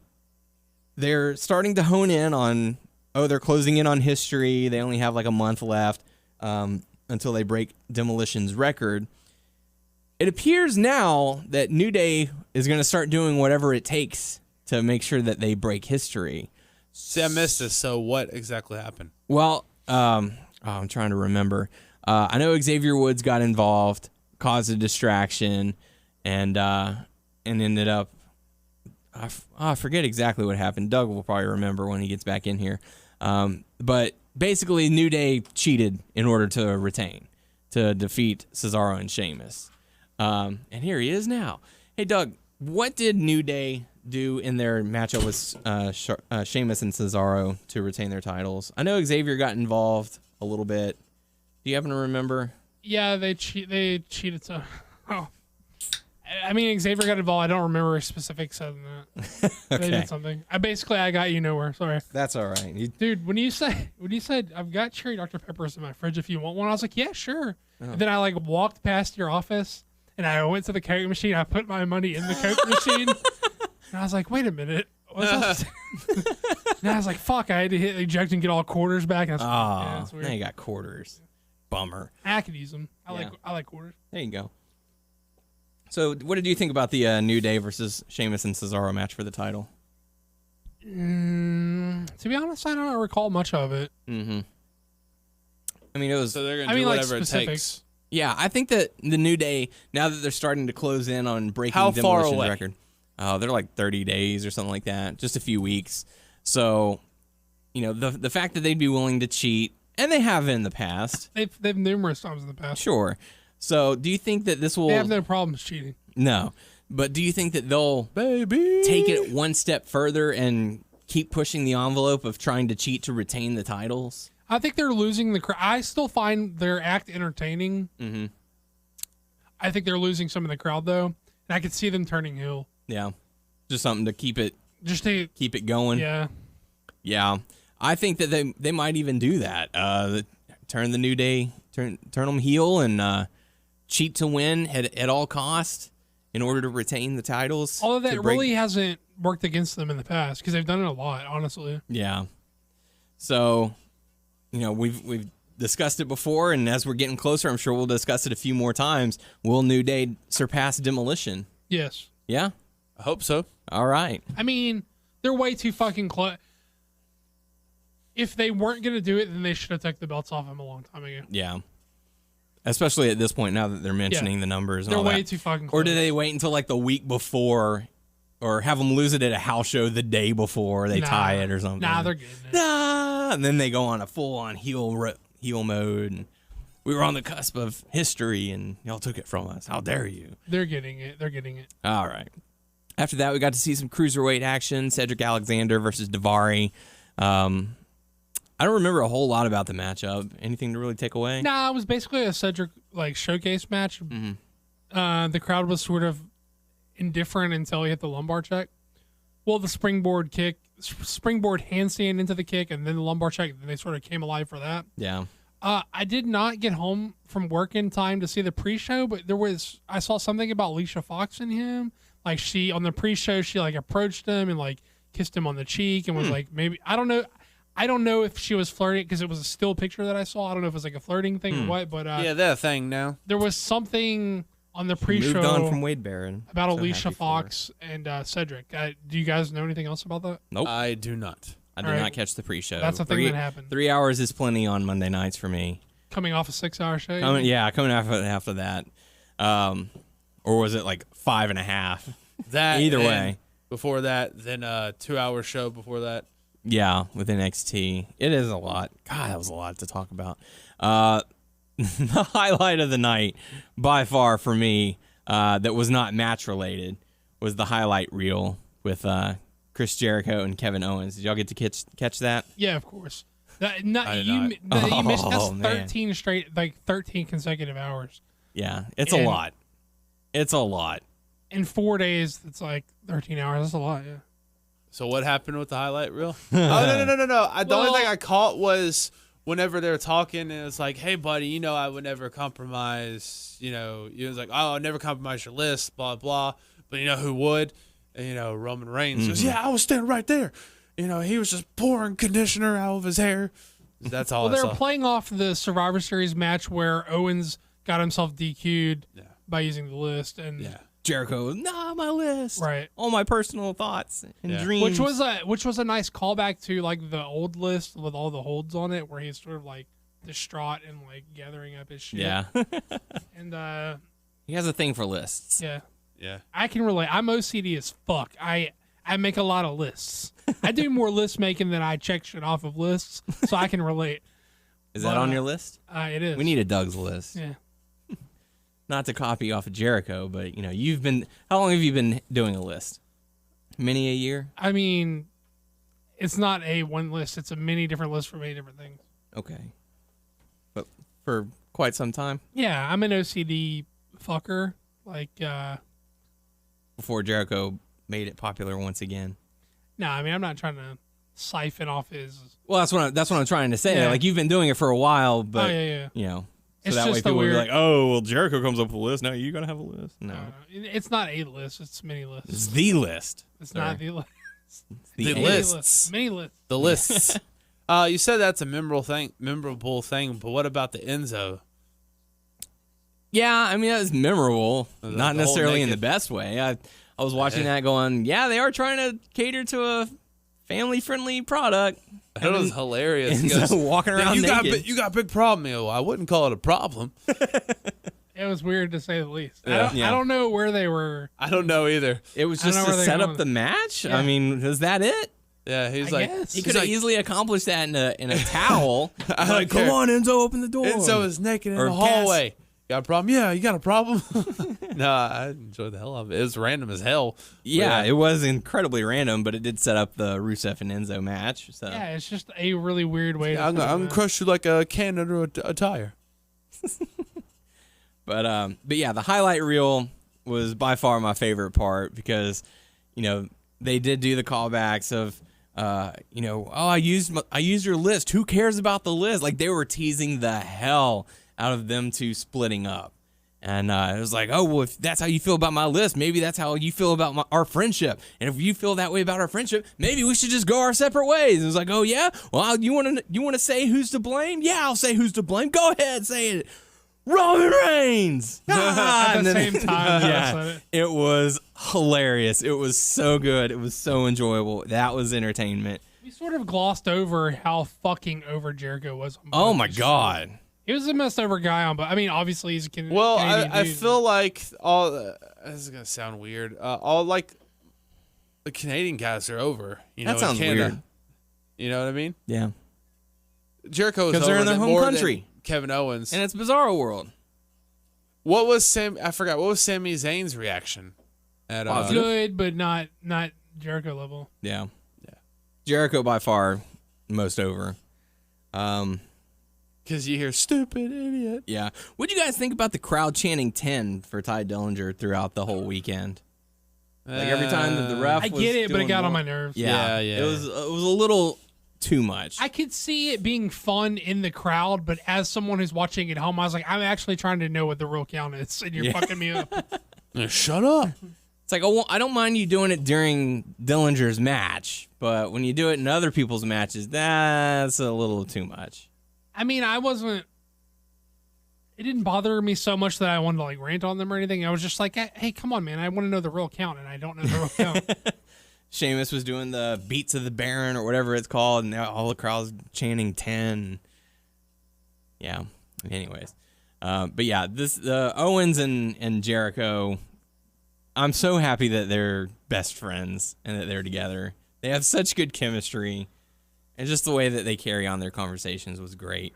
they're starting to hone in on, they're closing in on history. They only have like a month left until they break Demolition's record. It appears now that New Day is going to start doing whatever it takes to make sure that they break history. See, I missed this. So what exactly happened? Well, I'm trying to remember. I know Xavier Woods got involved, caused a distraction, and ended up. I forget exactly what happened. Doug will probably remember when he gets back in here. But basically, New Day cheated in order to retain, to defeat Cesaro and Sheamus. And here he is now. Hey, Doug, what did New Day do in their matchup with Sheamus and Cesaro to retain their titles? I know Xavier got involved a little bit. Do you happen to remember? Yeah, they cheated. So, I mean, Xavier got involved. I don't remember specifics of that. Okay. They did something. I got you nowhere. Sorry. That's all right. Dude, when you said I've got cherry Dr. Peppers in my fridge if you want one, I was like, yeah, sure. And then I walked past your office and I went to the Coke machine. I put my money in the Coke machine, and I was like, wait a minute. And I was like, fuck! I had to hit eject and get all quarters back. And now you got quarters. Bummer. I could use them. I like quarters. There you go. So, what did you think about the New Day versus Sheamus and Cesaro match for the title? To be honest, I don't recall much of it. Mm-hmm. I mean, it was. So they're gonna do whatever it takes. Yeah, I think that the New Day, now that they're starting to close in on breaking Demolition's record, they're like 30 days or something like that, just a few weeks. So, the fact that they'd be willing to cheat. And they have in the past. They've numerous times in the past. Sure. So do you think that this will... They have no problems cheating. No. But do you think that they'll take it one step further and keep pushing the envelope of trying to cheat to retain the titles? I think they're losing the crowd. I still find their act entertaining. Mm-hmm. I think they're losing some of the crowd, though. And I could see them turning heel. Yeah. Just something to keep it going. Yeah. Yeah. I think that they might even do that. Turn the New Day, turn them heel and cheat to win at all costs in order to retain the titles. Although that really hasn't worked against them in the past because they've done it a lot, honestly. Yeah. So, we've discussed it before, and as we're getting closer, I'm sure we'll discuss it a few more times. Will New Day surpass Demolition? Yes. Yeah? I hope so. All right. I mean, they're way too fucking close. If they weren't going to do it, then they should have taken the belts off them a long time ago. Yeah. Especially at this point, now that they're mentioning the numbers and all that. They're way too fucking close. Or do they wait until like the week before, or have them lose it at a house show the day before they tie it or something? Nah, they're getting it. Nah, and then they go on a full-on heel mode. And we were on the cusp of history, and y'all took it from us. How dare you? They're getting it. They're getting it. All right. After that, we got to see some cruiserweight action. Cedric Alexander versus Daivari. I don't remember a whole lot about the matchup. Anything to really take away? Nah, it was basically a Cedric showcase match. Mm-hmm. The crowd was sort of indifferent until he hit the lumbar check. Well, the springboard handstand into the kick, and then the lumbar check. Then they sort of came alive for that. Yeah. I did not get home from work in time to see the pre-show, but I saw something about Alicia Fox and him. Like on the pre-show, she approached him and kissed him on the cheek and was maybe, I don't know. I don't know if she was flirting because it was a still picture that I saw. I don't know if it was a flirting thing or what, but yeah, that thing now. There was something on the pre-show moved on from Wade Barrett about Alicia Fox and Cedric. Do you guys know anything else about that? Nope. I do not. I did not catch the pre-show. That's the thing that happened. 3 hours is plenty on Monday nights for me. Coming off a 6-hour show? Coming after that. Or was it 5.5? That either way. Before that, then a 2-hour show before that. Yeah, with NXT. It is a lot. God, that was a lot to talk about. The highlight of the night, by far for me, that was not match related, was the highlight reel with Chris Jericho and Kevin Owens. Did y'all get to catch that? Yeah, of course. You missed 13 straight, 13 consecutive hours. Yeah, it's a lot. It's a lot. In 4 days, it's 13 hours. That's a lot, yeah. So what happened with the highlight reel? No. The only thing I caught was whenever they were talking, and it was like, hey, buddy, I would never compromise, it was like, oh, I'll never compromise your list, blah, blah. But who would? And, Roman Reigns goes, yeah, I was standing right there. He was just pouring conditioner out of his hair. That's all I saw. They're playing off the Survivor Series match where Owens got himself DQ'd by using the list. And Jericho, my list. Right. All my personal thoughts and dreams. Which was a nice callback to the old list with all the holds on it, where he's sort of distraught and gathering up his shit. Yeah. And he has a thing for lists. Yeah. Yeah. I can relate. I'm OCD as fuck. I make a lot of lists. I do more list making than I check shit off of lists, so I can relate. Is that on your list? It is. We need a Doug's list. Yeah. Not to copy off of Jericho, but how long have you been doing a list? Many a year? I mean, it's not a one list. It's a many different lists for many different things. Okay. But for quite some time? Yeah, I'm an OCD fucker. Before Jericho made it popular once again. No, I mean, I'm not trying to siphon off his. Well, that's what I'm trying to say. Yeah. You've been doing it for a while, but So it's that way just people will be like, oh, well, Jericho comes up with a list. Now you got to have a list. No. It's not a list. It's many lists. It's the list. It's not the list. The lists. Many lists. The lists. You said that's a memorable thing, but what about the Enzo? Yeah, I mean, that was memorable. Not necessarily in the best way. I was watching that going, yeah, they are trying to cater to a family-friendly product. That was hilarious. Walking around naked. You got a big problem. I wouldn't call it a problem. It was weird to say the least. Yeah. I don't know where they were. I don't know either. It was just to set up the match? Yeah. I mean, is that it? Yeah, he's I like, guess. He could have easily accomplished that in a towel. I Like, don't come care. on, Enzo, open the door. Enzo is naked in Or the Cass. hallway. Got a problem? Yeah, you got a problem? No, I enjoyed the hell out of it. It was random as hell. Yeah, But, it was incredibly random, but it did set up the Rusev and Enzo match. So Yeah, it's just a really weird way to I'm set gonna it up. crush you like a can under a tire. But yeah, the highlight reel was by far my favorite part because, they did do the callbacks of, I used your list. Who cares about the list? Like they were teasing the hell out of them two splitting up. And it was like, oh, well, if that's how you feel about my list, maybe that's how you feel about our friendship. And if you feel that way about our friendship, maybe we should just go our separate ways. And it was like, oh, yeah? Well, you want to say who's to blame? Yeah, I'll say who's to blame. Go ahead, say it. Roman Reigns! At the same time, yeah, said it. it was hilarious. It was so good. It was so enjoyable. That was entertainment. We sort of glossed over how fucking over Jericho was. On Oh, both my these God. shows. He was the most over guy on, but I mean, obviously he's a Canadian. Well, Canadian I dude, feel like all this is gonna sound weird. All like the Canadian guys are over. That in sounds Canada. weird. You know what I mean? Yeah. Jericho is 'Cause they're over in their than- home more country. than Kevin Owens. And it's Bizarro World. What was What was Sami Zayn's reaction? At Positive. good, but not Jericho level. Yeah. Jericho by far most over. Because you hear stupid idiot. Yeah. What'd you guys think about the crowd chanting 10 for Ty Dillinger throughout the whole weekend? Like every time that the ref I was get it, but it doing got on more- my nerves. Yeah. Yeah. It was a little too much. I could see it being fun in the crowd, but as someone who's watching at home, I was like, I'm actually trying to know what the real count is, and you're fucking me up. Shut up. It's like, I don't mind you doing it during Dillinger's match, but when you do it in other people's matches, that's a little too much. I mean, it didn't bother me so much that I wanted to like rant on them or anything. I was just like, hey, come on, man. I want to know the real count, and I don't know the real count. Sheamus was doing the Beats of the Baron or whatever it's called, and now all the crowd's chanting 10. Yeah. Anyways. But yeah, Owens and Jericho, I'm so happy that they're best friends and that they're together. They have such good chemistry, and just the way that they carry on their conversations was great.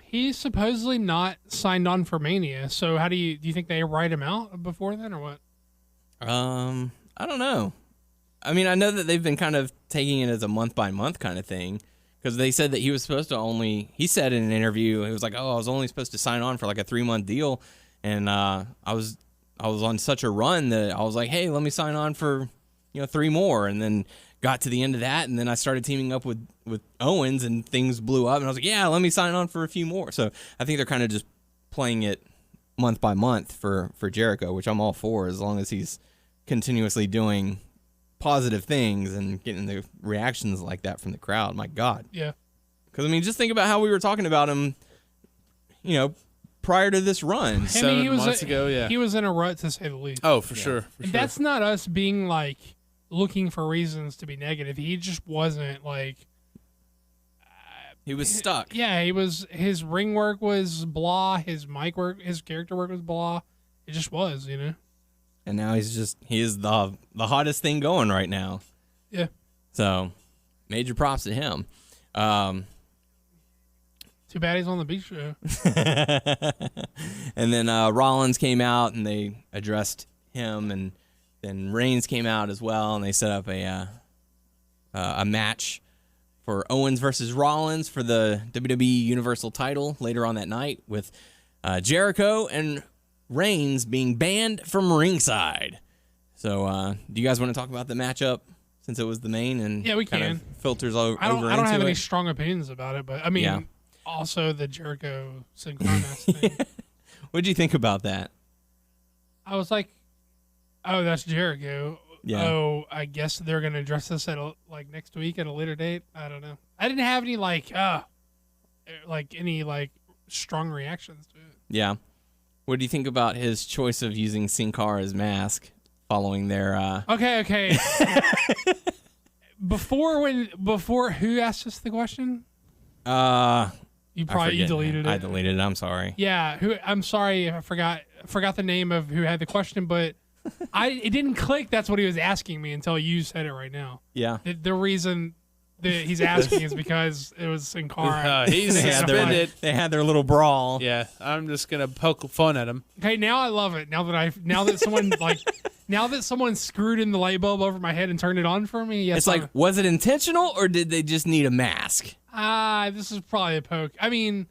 He's supposedly not signed on for Mania, so do you think they write him out before then, or what? I don't know. I mean, I know that they've been kind of taking it as a month-by-month kind of thing, because they said that he was supposed to he said in an interview, he was like, oh, I was only supposed to sign on for like a 3-month deal, and I was on such a run that I was like, hey, let me sign on for 3 more, and then got to the end of that, and then I started teaming up with Owens, and things blew up, and I was like, yeah, let me sign on for a few more. So I think they're kind of just playing it month by month for Jericho, which I'm all for, as long as he's continuously doing positive things and getting the reactions like that from the crowd. My God. Yeah. Because, I mean, just think about how we were talking about him, prior to this run. I mean, 7 months ago, yeah. He was in a rut, to say the least. Oh, for sure. For And sure. that's not us being like looking for reasons to be negative. He just wasn't like. He was stuck. Yeah, his ring work was blah. His mic work, his character work was blah. It just was, And now he is the hottest thing going right now. Yeah. So, major props to him. Too bad he's on the Beach Show. And then Rollins came out and they addressed him, and then Reigns came out as well, and they set up a match for Owens versus Rollins for the WWE Universal title later on that night, with Jericho and Reigns being banned from ringside. So, do you guys want to talk about the matchup since it was the main and Yeah, we kind can. of filters over I don't into have any it? strong opinions about it, but I mean, Yeah. also the Jericho Synchronous thing. What'd you think about that? I was like, oh, that's Jericho. Yeah. Oh, I guess they're gonna address this at next week at a later date. I don't know. I didn't have any any strong reactions to it. Yeah. What do you think about his choice of using Sin Cara's mask following their Okay. Before who asked us the question? You deleted it. I deleted it. I'm sorry. Yeah, I'm sorry, I forgot the name of who had the question, but it didn't click. That's what he was asking me until you said it right now. Yeah. The reason that he's asking is because it was Sin Cara. He's They had, suspended. they had their little brawl. Yeah, I'm just gonna poke fun at him. Okay, now I love it. Now that someone screwed in the light bulb over my head and turned it on for me. Yes, It's like, was it intentional or did they just need a mask? this is probably a poke. I mean,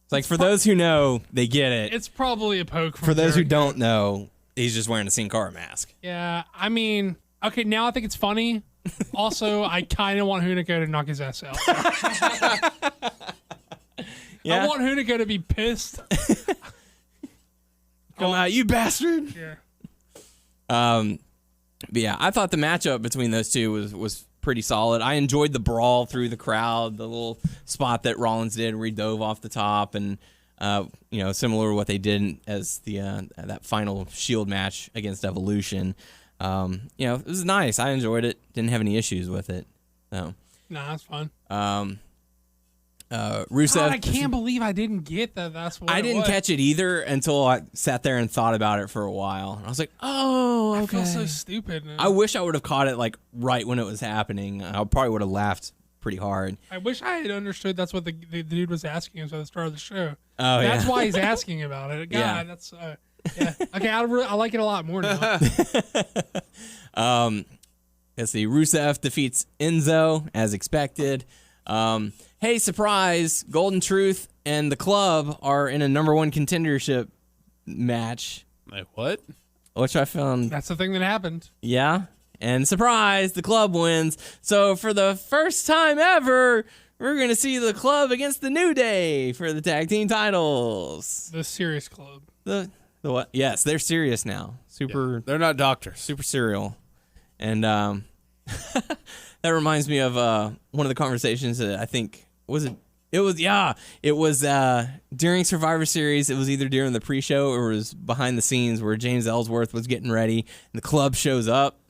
It's like, for those who know, they get it. it's probably a poke. For those who Jericho. don't know, he's just wearing a Sin Cara mask. Yeah, I mean, okay, now I think it's funny. Also, I kind of want Hunico to knock his ass out. Yeah. I want Hunico to be pissed. Come out, you bastard! Yeah. But yeah, I thought the matchup between those two was pretty solid. I enjoyed the brawl through the crowd, the little spot that Rollins did where he dove off the top, and similar to what they did as the that final Shield match against Evolution. It was nice. I enjoyed it. Didn't have any issues with it. So, Nah, that's fun. Rusev. God, I can't believe I didn't get that. That's what I it didn't was. catch it either until I sat there and thought about it for a while. And I was like, oh, okay. I feel so stupid. Man. I wish I would have caught it like right when it was happening. I probably would have laughed pretty hard. I wish I had understood that's what the dude was asking us at the start of the show. Oh, That's yeah. why he's asking about it. God, Yeah. that's yeah. Okay, I like it a lot more now. Let's see. Rusev defeats Enzo as expected. Hey, surprise! Golden Truth and the Club are in a #1 contendership match, Like what? which I found, That's the thing that happened. yeah. And surprise, the Club wins. So for the first time ever, we're going to see the Club against the New Day for the tag team titles. The Serious Club. The what? Yes, they're serious now. Super They're not doctors. super serial. And that reminds me of one of the conversations that I think it was during Survivor Series. It was either during the pre-show or it was behind the scenes where James Ellsworth was getting ready and the Club shows up.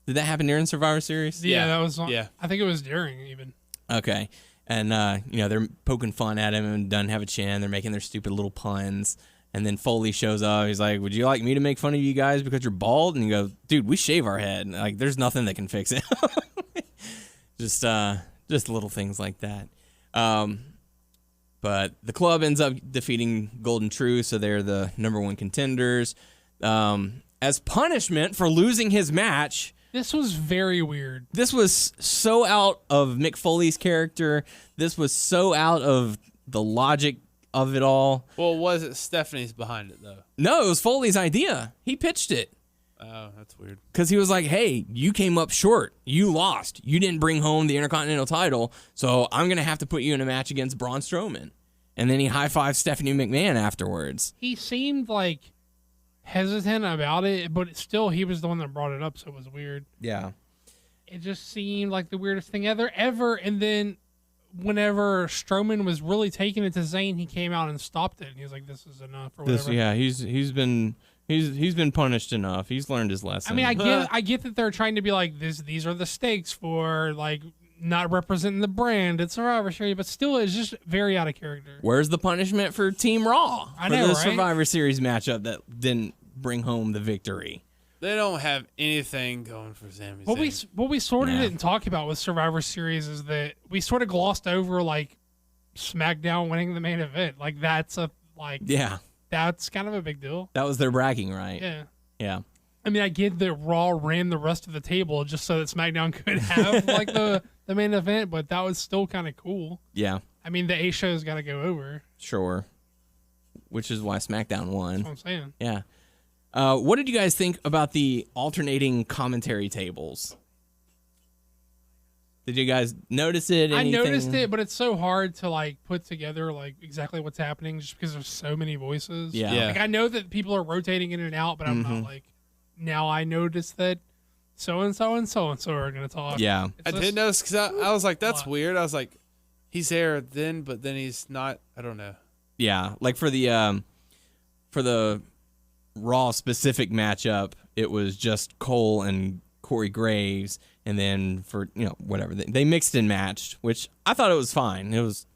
Did that happen during Survivor Series? Yeah, Yeah. that was. Yeah. I think it was during even. Okay. And they're poking fun at him and doesn't have a chin. They're making their stupid little puns. And then Foley shows up. He's like, "Would you like me to make fun of you guys because you're bald?" And you go, "Dude, we shave our head. Like, there's nothing that can fix it." just little things like that. But the Club ends up defeating Golden Truth, so they're the #1 contenders. As punishment for losing his match, This was very weird. this was so out of Mick Foley's character. This was so out of the logic of it all. Well, was it Stephanie's behind it though? No, it was Foley's idea. He pitched it Oh, that's weird. because he was like, "Hey, you came up short. You lost. You didn't bring home the Intercontinental title, so I'm going to have to put you in a match against Braun Strowman." And then he high-fived Stephanie McMahon afterwards. He seemed like hesitant about it, but still, he was the one that brought it up, so it was weird. Yeah. It just seemed like the weirdest thing ever. And then, whenever Strowman was really taking it to Zayn, he came out and stopped it. And he was like, "This is enough," or whatever. He's been punished enough. He's learned his lesson. I mean, I get that they're trying to be like this. These are the stakes for like not representing the brand. It's Survivor Series, but still, it's just very out of character. Where's the punishment for Team Raw I for know, the right? Survivor Series matchup that didn't bring home the victory? They don't have anything going for Sami What Zayn. we sort of Yeah. didn't talk about with Survivor Series is that we sort of glossed over like Smackdown winning the main event. Like that's Yeah, that's kind of a big deal. that was their bragging right. Yeah. Yeah. I mean, I get that Raw ran the rest of the table just so that SmackDown could have like the main event, but that was still kind of cool. Yeah, I mean, the A show's got to go over. sure. Which is why SmackDown won. That's what I'm saying. Yeah. What did you guys think about the alternating commentary tables? Did you guys notice it? I Anything? noticed it, but it's so hard to like put together like exactly what's happening just because there's so many voices. Yeah. Yeah. Like I know that people are rotating in and out, but I'm not like now I noticed that so and so and so and so are gonna talk. Yeah. It's I just- did notice because I was like, that's What? weird. I was like, he's there then, but then he's not. I don't know. Yeah, like for the Raw specific matchup, it was just Cole and Corey Graves, and then for whatever they mixed and matched, which I thought it was fine. It was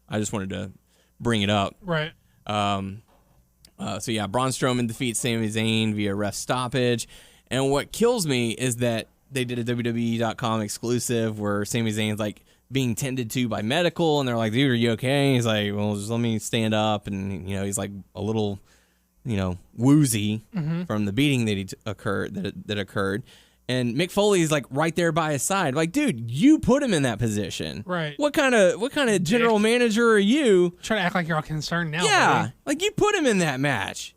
I just wanted to bring it up. Right. So yeah, Braun Strowman defeats Sami Zayn via ref stoppage, and what kills me is that they did a WWE.com exclusive where Sami Zayn's like being tended to by medical, and they're like, dude, are you okay? And he's like, well, just let me stand up. And, he's like a little, woozy from the beating that occurred. And Mick Foley's like right there by his side. Like, dude, you put him in that position. Right. What kind of general manager are you? Try to act like you're all concerned now. Yeah. Buddy. Like, you put him in that match,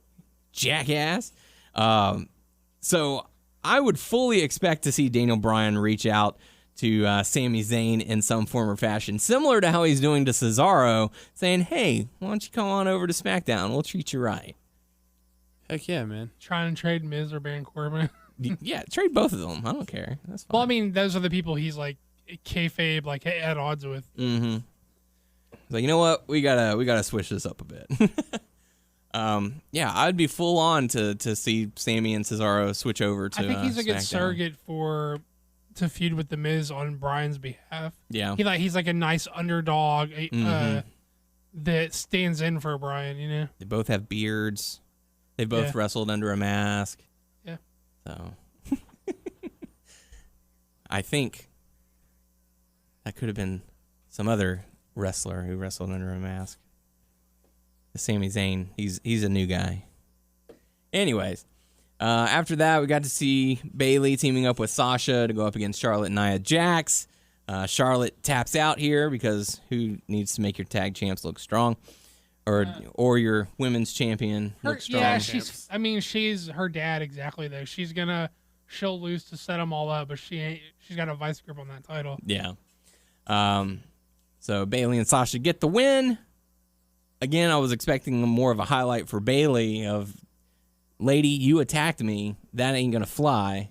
jackass. So I would fully expect to see Daniel Bryan reach out to Sami Zayn in some form or fashion, similar to how he's doing to Cesaro, saying, hey, why don't you come on over to SmackDown? We'll treat you right. Heck yeah, man. Trying to trade Miz or Baron Corbin. Yeah, trade both of them. I don't care. That's fine. Well, I mean, those are the people he's like kayfabe, like at odds with. Mm-hmm. Like, you know what? We gotta switch this up a bit. Yeah, I'd be full on to see Sammy and Cesaro switch over to. I think he's a good SmackDown. surrogate to feud with the Miz on Bryan's behalf. Yeah, he's like a nice underdog that stands in for Bryan. They both have beards. They both wrestled under a mask. Yeah. So I think that could have been some other wrestler who wrestled under a mask. Sami Zayn, he's a new guy. Anyways, after that, we got to see Bayley teaming up with Sasha to go up against Charlotte and Nia Jax. Charlotte taps out here because who needs to make your tag champs look strong? Or your women's champion look strong? Yeah, she's her dad exactly though. She'll lose to set them all up, but she's got a vice grip on that title. Yeah. So Bayley and Sasha get the win. Again, I was expecting more of a highlight for Bayley of, lady, you attacked me. That ain't going to fly.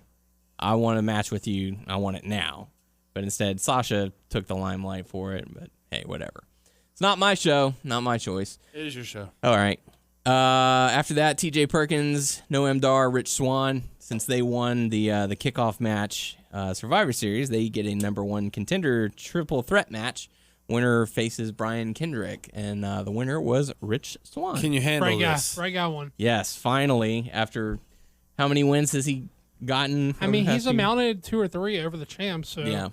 I want a match with you. I want it now. But instead, Sasha took the limelight for it. But hey, whatever. It's not my show. Not my choice. It is your show. All right. After that, TJ Perkins, Noam Dar, Rich Swann. Since they won the kickoff match Survivor Series, they get a number one contender triple threat match. Winner faces Brian Kendrick, and the winner was Rich Swann. Can you handle this? Right guy won. Yes, finally. After how many wins has he gotten? I mean, he's amounted 2 or 3 over the champ, so yeah.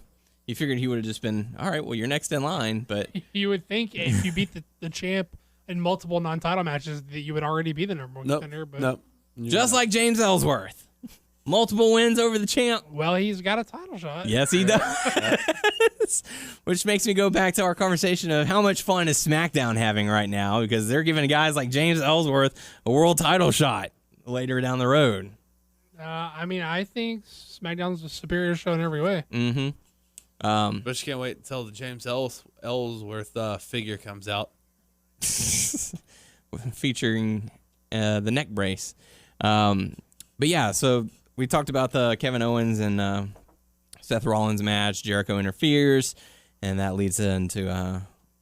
You figured he would have just been, all right, well, you're next in line, but you would think if you beat the champ in multiple non-title matches that you would already be the number one contender. But Nope. Just like James Ellsworth. Multiple wins over the champ. Well, he's got a title shot. Yes, he does. Which makes me go back to our conversation of how much fun is SmackDown having right now, because they're giving guys like James Ellsworth a world title shot later down the road. I think SmackDown's a superior show in every way. Mm-hmm. But you can't wait until the James Ellsworth figure comes out. Featuring the neck brace. But yeah, so we talked about the Kevin Owens and Seth Rollins match. Jericho interferes, and that leads into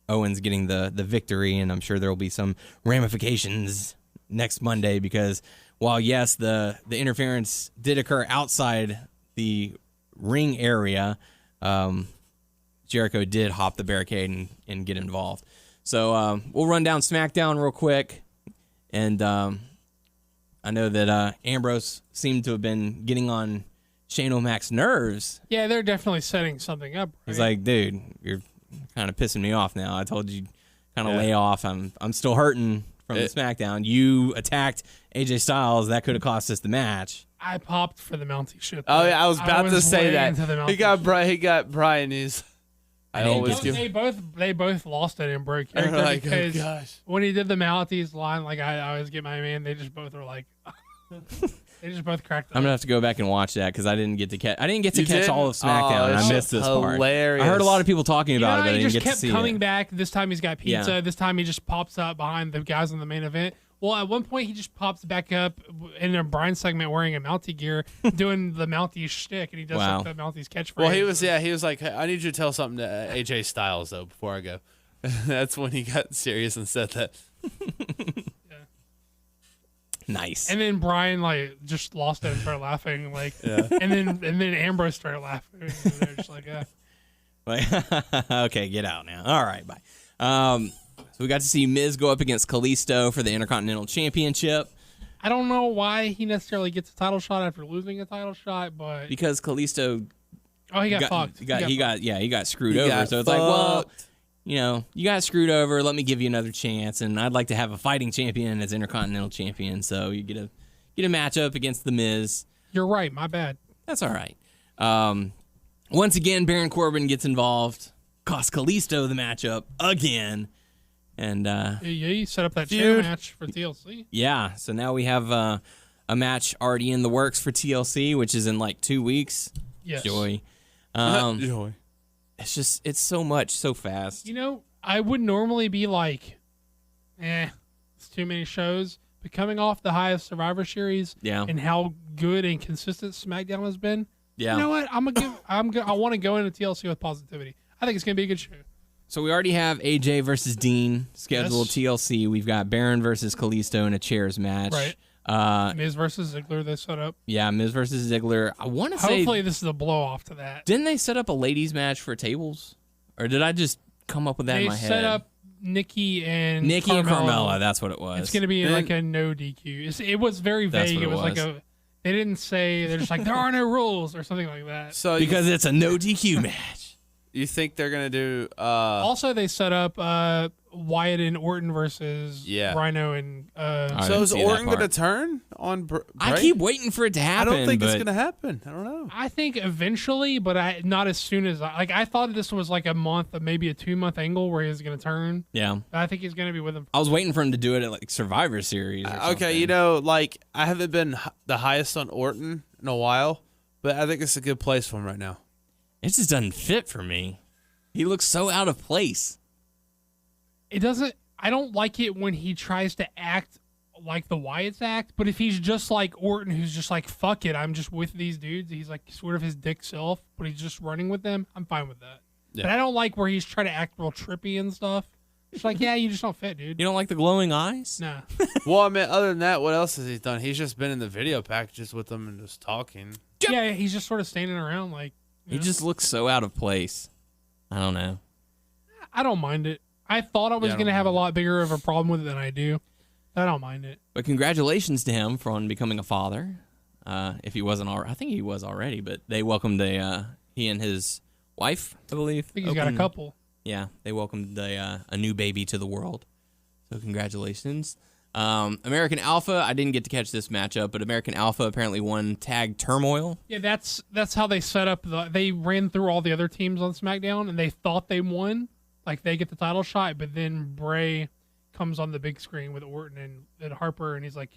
Owens getting the victory, and I'm sure there will be some ramifications next Monday because while, yes, the interference did occur outside the ring area, Jericho did hop the barricade and get involved. So we'll run down SmackDown real quick, and I know that Ambrose seemed to have been getting on Shane O'Mac's nerves. Yeah, they're definitely setting something up. Right? He's like, dude, you're kind of pissing me off now. I told you kind of lay off. I'm still hurting from the SmackDown. You attacked AJ Styles. That could have cost us the match. I popped for the Mountie shit. Oh, yeah, I was about to say way that. into the He got Brian. They both lost it in broke character Like, oh, because gosh. when he did the Mounties line, like I always get my man, they just both were like, they just both cracked up. I'm gonna have to go back and watch that because I didn't get to catch. I didn't get to catch all of SmackDown. Oh, And I it's missed this hilarious. part. I heard a lot of people talking about it, but I he didn't just get to kept see coming it. back. This time he's got pizza. Yeah. This time he just pops up behind the guys in the main event. Well, at one point he just pops back up in a Brian segment wearing a Mountie gear, doing the Mountie shtick, and he does like the Mountie's catchphrase. Well, he was like, I need you to tell something to AJ Styles though before I go. That's when he got serious and said that. Nice. And then Brian like just lost it and started laughing, and then Ambrose started laughing. And they're just like, okay, get out now. All right, bye. So we got to see Miz go up against Kalisto for the Intercontinental Championship. I don't know why he necessarily gets a title shot after losing a title shot, but Because Kalisto he got fucked. He got screwed He over. got So it's like, well, fucked. you got screwed over. Let me give you another chance, and I'd like to have a fighting champion as Intercontinental Champion. So you get a matchup against The Miz. You're right. My bad. That's all right. Once again, Baron Corbin gets involved. Cost Kalisto the matchup again. And You set up that chair Dude. match for TLC. yeah, so now we have a match already in the works for TLC, which is in like 2 weeks. Yes. Joy. Joy. It's so much, so fast. I would normally be like, it's too many shows. But coming off the highest Survivor Series Yeah. and how good and consistent SmackDown has been, Yeah. you know what? I want to go into TLC with positivity. I think it's gonna be a good show. So we already have AJ versus Dean scheduled Yes. TLC. We've got Baron versus Kalisto in a chairs match. Right. Miz versus Ziggler they set up. Yeah, Miz versus Ziggler. I want to say, Hopefully this is a blow off to that. didn't they set up a ladies match for tables? Or did I just come up with that They in my head? set up Nikki and Carmella, that's what it was. It's gonna be like a no DQ. It was very That's vague. what It was it like was. they didn't say. They're just like there are no rules or something like that. So because it's a no DQ match. you think they're gonna do? Also, they set up Wyatt and Orton versus Yeah. Rhino and I So didn't is see that Orton part. gonna turn on? Bray? I keep waiting for it to I happen. don't think it's but gonna happen. I don't know. I think eventually, but not as soon as I thought this was like a month, maybe a 2-month angle where he's gonna turn. Yeah. I think he's gonna be with him. I was waiting for him to do it at like Survivor Series. Or Okay, something. I haven't been the highest on Orton in a while, but I think it's a good place for him right now. It just doesn't fit for me. He looks so out of place. It doesn't. I don't like it when he tries to act like the Wyatt's act, but if he's just like Orton, who's just like, fuck it, I'm just with these dudes, he's like sort of his dick self, but he's just running with them, I'm fine with that. Yeah. But I don't like where he's trying to act real trippy and stuff. It's like, yeah, you just don't fit, dude. You don't like the glowing eyes? Nah. Well, I mean, other than that, what else has he done? He's just been in the video packages with them and just talking. Yeah, he's just sort of standing around like. you He know. just looks so out of place. I don't know. I don't mind it. I thought I was Yeah, I going to don't have a mind lot bigger of a problem with it than I do. I don't mind it. But congratulations to him for becoming a father. If he wasn't already, I think he was already, but they welcomed he and his wife, I believe. I think he's got a couple. Yeah, they welcomed a new baby to the world. So congratulations. American Alpha, I didn't get to catch this matchup, but American Alpha apparently won Tag Turmoil. Yeah, that's how they set up. They ran through all the other teams on SmackDown, and they thought they won. Like, they get the title shot, but then Bray comes on the big screen with Orton and Harper, and he's like,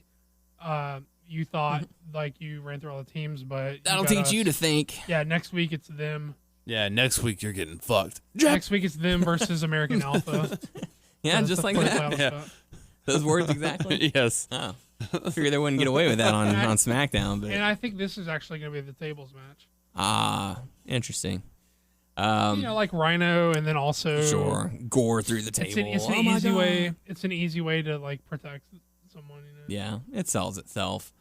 you thought, like, you ran through all the teams, but... That'll teach you to think. Yeah, next week it's them. Yeah, next week you're getting fucked. Next week it's them versus American Alpha. Yeah, That's just the like full that. title shot. Those words exactly. Yes. Oh. I figured they wouldn't get away with that on SmackDown. But And I think this is actually going to be the tables match. Interesting. Like Rhino, and then also... Sure. Gore through the table. It's an Oh my easy God. way. It's an easy way to like protect someone. Yeah, it sells itself.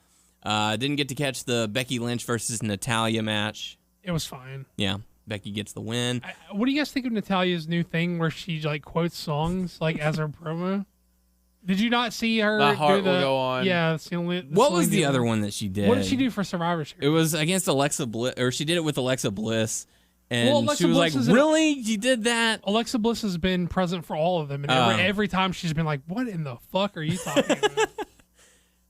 Didn't get to catch the Becky Lynch versus Natalya match. It was fine. Yeah, Becky gets the win. What do you guys think of Natalia's new thing where she like quotes songs like as her promo? Did you not see her? My Heart do Will Go On. Yeah, it's the only. What was the other one that she did? What did she do for Survivor Series? It was against Alexa Bliss, or she did it with Alexa Bliss, and Alexa she was Bliss like, is in- "Really? You did that?" Alexa Bliss has been present for all of them, and every time she's been like, "What in the fuck are you talking about?"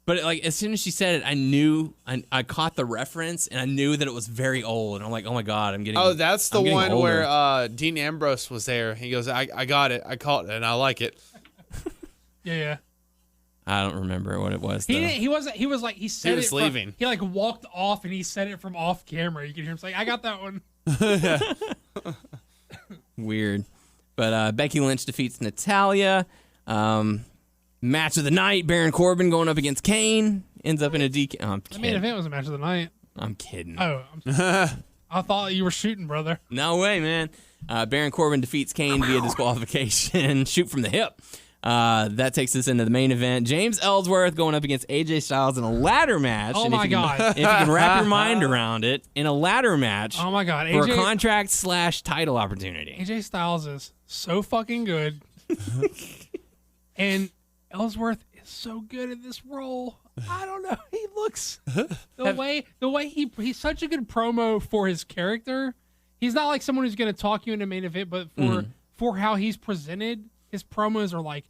But like as soon as she said it, I knew I caught the reference, and I knew that it was very old. And I'm like, "Oh my God, I'm getting." Oh, that's the I'm getting one older. where Dean Ambrose was there. He goes, I got it. I caught it, and I like it. Yeah. I don't remember what it was. He though. didn't, he wasn't. He was like he said was it. leaving. He like walked off and he said it from off camera. You can hear him say, "I got that one." Weird. But Becky Lynch defeats Natalya. Match of the night, Baron Corbin going up against Kane. Ends up in a DQ. Oh, I'm The main kidding. event was a match of the night. I'm kidding. Oh, I thought you were shooting, brother. No way, man. Baron Corbin defeats Kane via disqualification. Shoot from the hip. That takes us into the main event. James Ellsworth going up against AJ Styles in a ladder match. Oh And my if you can- God. if you can wrap your mind around it, in a ladder match Oh my God, for a AJ contract/title opportunity. AJ Styles is so fucking good, and Ellsworth is so good at this role. I don't know. He looks the way he's such a good promo for his character. He's not like someone who's going to talk you into main event, but for how he's presented, his promos are like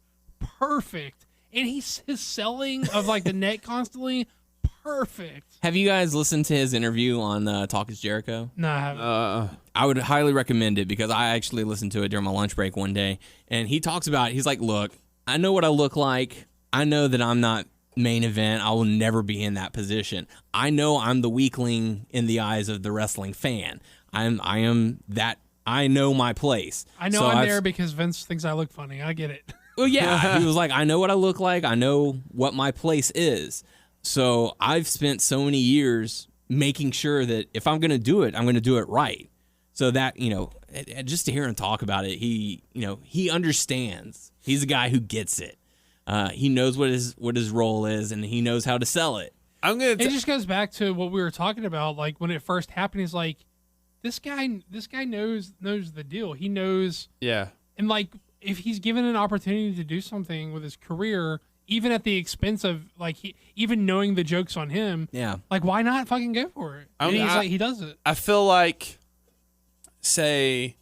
perfect, and his selling of like the neck constantly perfect. Have you guys listened to his interview on Talk Is Jericho? No, I haven't. I would highly recommend it because I actually listened to it during my lunch break one day, and he talks about, he's like, look, I know what I look like. I know that I'm not main event. I will never be in that position. I know I'm the weakling in the eyes of the wrestling fan. I am that. I know my place. I know I'm there because Vince thinks I look funny. I get it. Well, yeah. He was like, I know what I look like. I know what my place is. So I've spent so many years making sure that if I'm going to do it, I'm going to do it right. So that, just to hear him talk about it, he understands. He's a guy who gets it. He knows what his role is, and he knows how to sell it. It just goes back to what we were talking about. Like when it first happened, he's like, this guy knows the deal. He knows. Yeah. And like, if he's given an opportunity to do something with his career, even at the expense of like even knowing the joke's on him, yeah, like why not fucking go for it? And he does it. I feel like, say,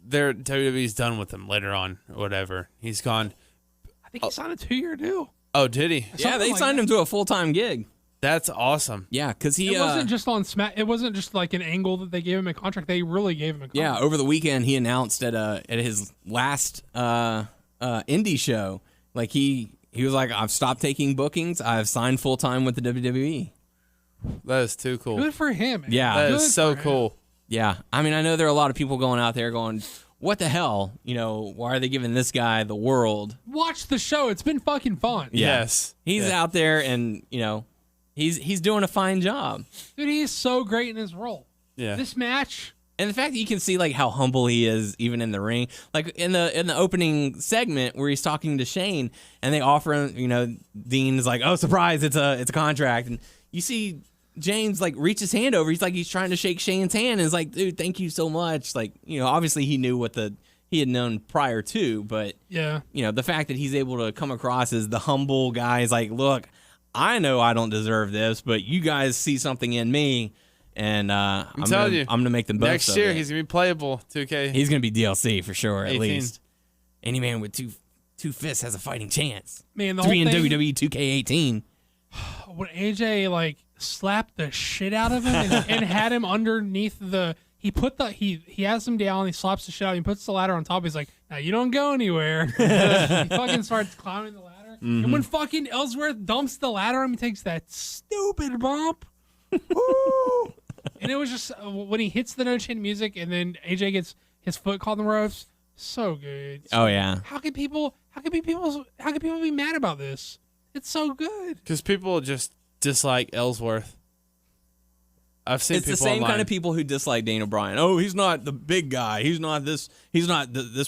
WWE's done with him later on or whatever. He's gone. I think he signed a 2-year deal. Oh, did he? Yeah, they signed him to a full-time gig. That's awesome. Yeah, because he... It wasn't just on Smack. It wasn't just like an angle that they gave him a contract. They really gave him a contract. Yeah, over the weekend, he announced at his last indie show, like he was like, I've stopped taking bookings. I've signed full-time with the WWE. That is too cool. Good for him, man. Yeah. That is so cool. Yeah. I mean, I know there are a lot of people going out there going, what the hell? Why are they giving this guy the world? Watch the show. It's been fucking fun. Yeah. Yes. He's out there and, he's doing a fine job. Dude, he is so great in his role. Yeah. This match. And the fact that you can see like how humble he is even in the ring. Like in the opening segment where he's talking to Shane and they offer him, Dean's like, "Oh, surprise, it's a contract." And you see James like reach his hand over. He's trying to shake Shane's hand and is like, "Dude, thank you so much." Like, obviously he knew what he had known prior to, but yeah. The fact that he's able to come across as the humble guy is like, "Look, I know I don't deserve this, but you guys see something in me." And I'm gonna make them both. Next year, he's gonna be playable. 2K. He's gonna be DLC for sure. 18. At least any man with two fists has a fighting chance. Man, the 3 whole in thing, WWE 2K18. When AJ like slapped the shit out of him and had him underneath he has him down. He slaps the shit out. He puts the ladder on top. He's like, "Now you don't go anywhere." He fucking starts climbing the ladder. Mm-hmm. And when fucking Ellsworth dumps the ladder, he takes that stupid bump. Woo! And it was just when he hits the no chin music, and then AJ gets his foot caught in the ropes. So good. Oh yeah. How can people be mad about this? It's so good. Because people just dislike Ellsworth. I've seen it's people the same online. kind of people who dislike Daniel Bryan. Oh, he's not the big guy. He's not this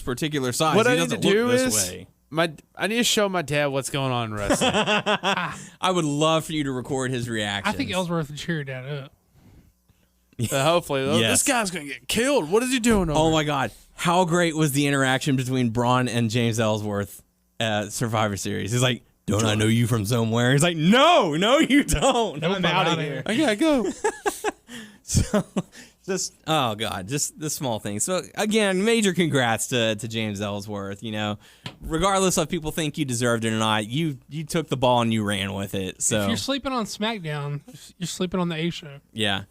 particular size. What he I need to doesn't do look this is way. I need to show my dad what's going on in wrestling. I would love for you to record his reaction. I think Ellsworth would cheer your dad up. Hopefully, this guy's gonna get killed. What is he doing? Oh my God! How great was the interaction between Braun and James Ellsworth at Survivor Series? He's like, "Don't I know you from somewhere?" He's like, "No, you don't. I'm out of here. I gotta go." So, just the small things. So again, major congrats to James Ellsworth. Regardless of people think you deserved it or not, you took the ball and you ran with it. So if you're sleeping on SmackDown, you're sleeping on the A show. Yeah.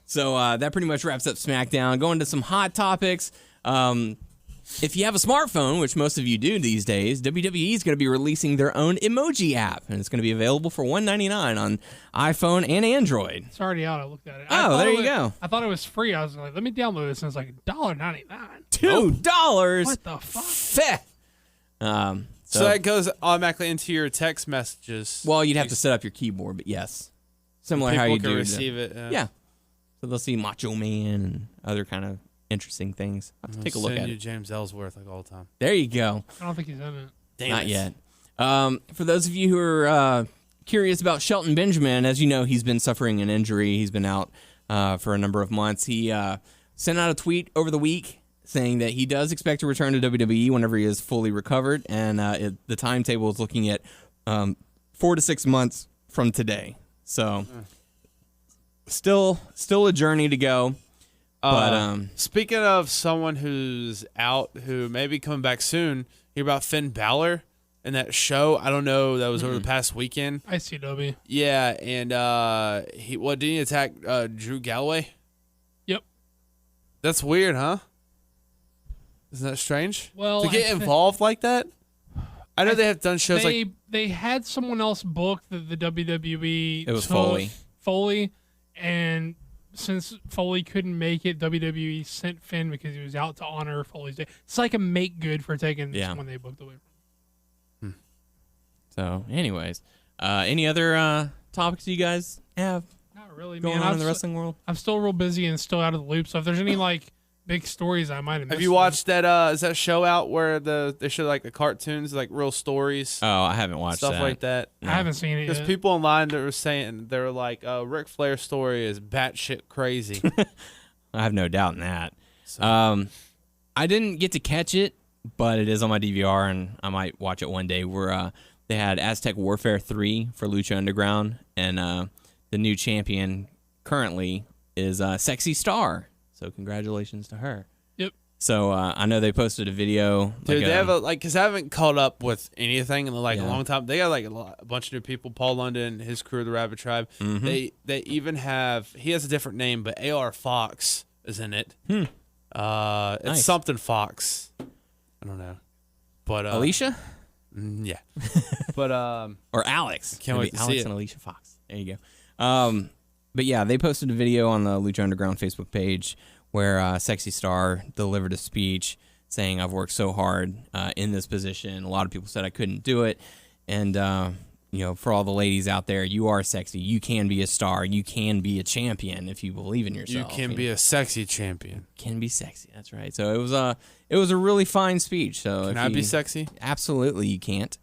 So that pretty much wraps up SmackDown. Going to some hot topics. If you have a smartphone, which most of you do these days, WWE is going to be releasing their own emoji app, and it's going to be available for $1.99 on iPhone and Android. It's already out. I looked at it. Oh, there you go. I thought it was free. I was like, let me download this, and it's like $1.99. $2. What the fuck? Feh. So that goes automatically into your text messages. Well, you'd have to set up your keyboard, but yes, similar People how you can do receive it. Yeah. So they'll see Macho Man and other kind of interesting things. I'll have to take a look at it. James Ellsworth like all the time. There you go. I don't think he's in it. Damn Not it. yet. For those of you who are curious about Shelton Benjamin, as you know, he's been suffering an injury. He's been out for a number of months. He sent out a tweet over the week saying that he does expect to return to WWE whenever he is fully recovered, and the timetable is looking at 4 to 6 months from today. So still a journey to go. But speaking of someone who's out, who may be coming back soon, hear about Finn Balor and that show? I don't know. That was over the past weekend. ICW. Yeah, and did he attack Drew Galloway? Yep. That's weird, huh? Isn't that strange? Well, to get involved like that. I know they have done shows they had someone else book that the WWE. It was took, Foley, and since Foley couldn't make it, WWE sent Finn because he was out to honor Foley's day. It's like a make good for taking someone they booked away from. So, anyways, any other topics you guys have Not really, going on in the wrestling world? I'm still real busy and still out of the loop. So if there's any big stories, I might have missed. Have you watched that? Is that show out where they show like the cartoons, like real stories? Oh, I haven't watched stuff like that. No. I haven't seen it Because yet. people online that were saying they were like, Ric Flair's story is batshit crazy. I have no doubt in that. So. I didn't get to catch it, but it is on my DVR, and I might watch it one day. Where they had Aztec Warfare 3 for Lucha Underground, and the new champion currently is Sexy Star. So congratulations to her. Yep. So I know they posted a video. Dude, they have because I haven't caught up with anything in a long time. They got a bunch of new people. Paul London, his crew, the Rabbit Tribe. Mm-hmm. They even have, he has a different name, but AR Fox is in it. It's Nice. something Fox. I don't know. But Alicia? Yeah. But Or Alex. Can't wait to Alex see it. and Alicia Fox. There you go. But yeah, they posted a video on the Lucha Underground Facebook page where Sexy Star delivered a speech saying, I've worked so hard in this position. A lot of people said I couldn't do it. And, for all the ladies out there, you are sexy. You can be a star. You can be a champion if you believe in yourself. you can be a sexy champion. Can be sexy. That's right. So it was a really fine speech. So Can I be sexy? Absolutely, you can't.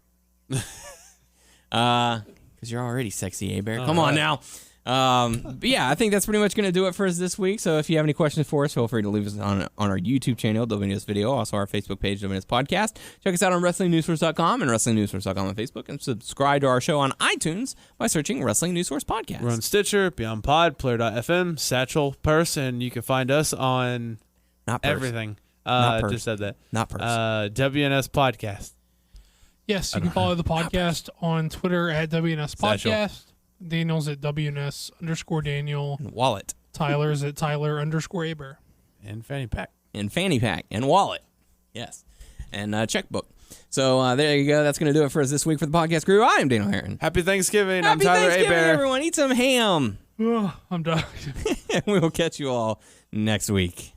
Because you're already sexy, Bear. Come on now. But yeah, I think that's pretty much going to do it for us this week. So if you have any questions for us, feel free to leave us on our YouTube channel, WNS Video, also our Facebook page, WNS Podcast. Check us out on WrestlingNewsSource.com and WrestlingNewsSource.com on Facebook, and subscribe to our show on iTunes by searching Wrestling News Source Podcast. We're on Stitcher, Beyond Pod, Player.fm, Satchel, Purse, and you can find us on Not Purse. everything. Not Purse. Just said that. Not Purse. WNS Podcast. Yes, you can follow the podcast on Twitter at WNS Satchel. Podcast. Daniel's at WNS_Daniel. And Wallet. Tyler's at Tyler_Aber. And Fanny Pack. And Fanny Pack. And Wallet. Yes. And Checkbook. So there you go. That's going to do it for us this week for the podcast crew. I am Daniel Herron. Happy Thanksgiving. Happy I'm Tyler Thanksgiving, Abear. everyone. Eat some ham. Oh, I'm done. And we will catch you all next week.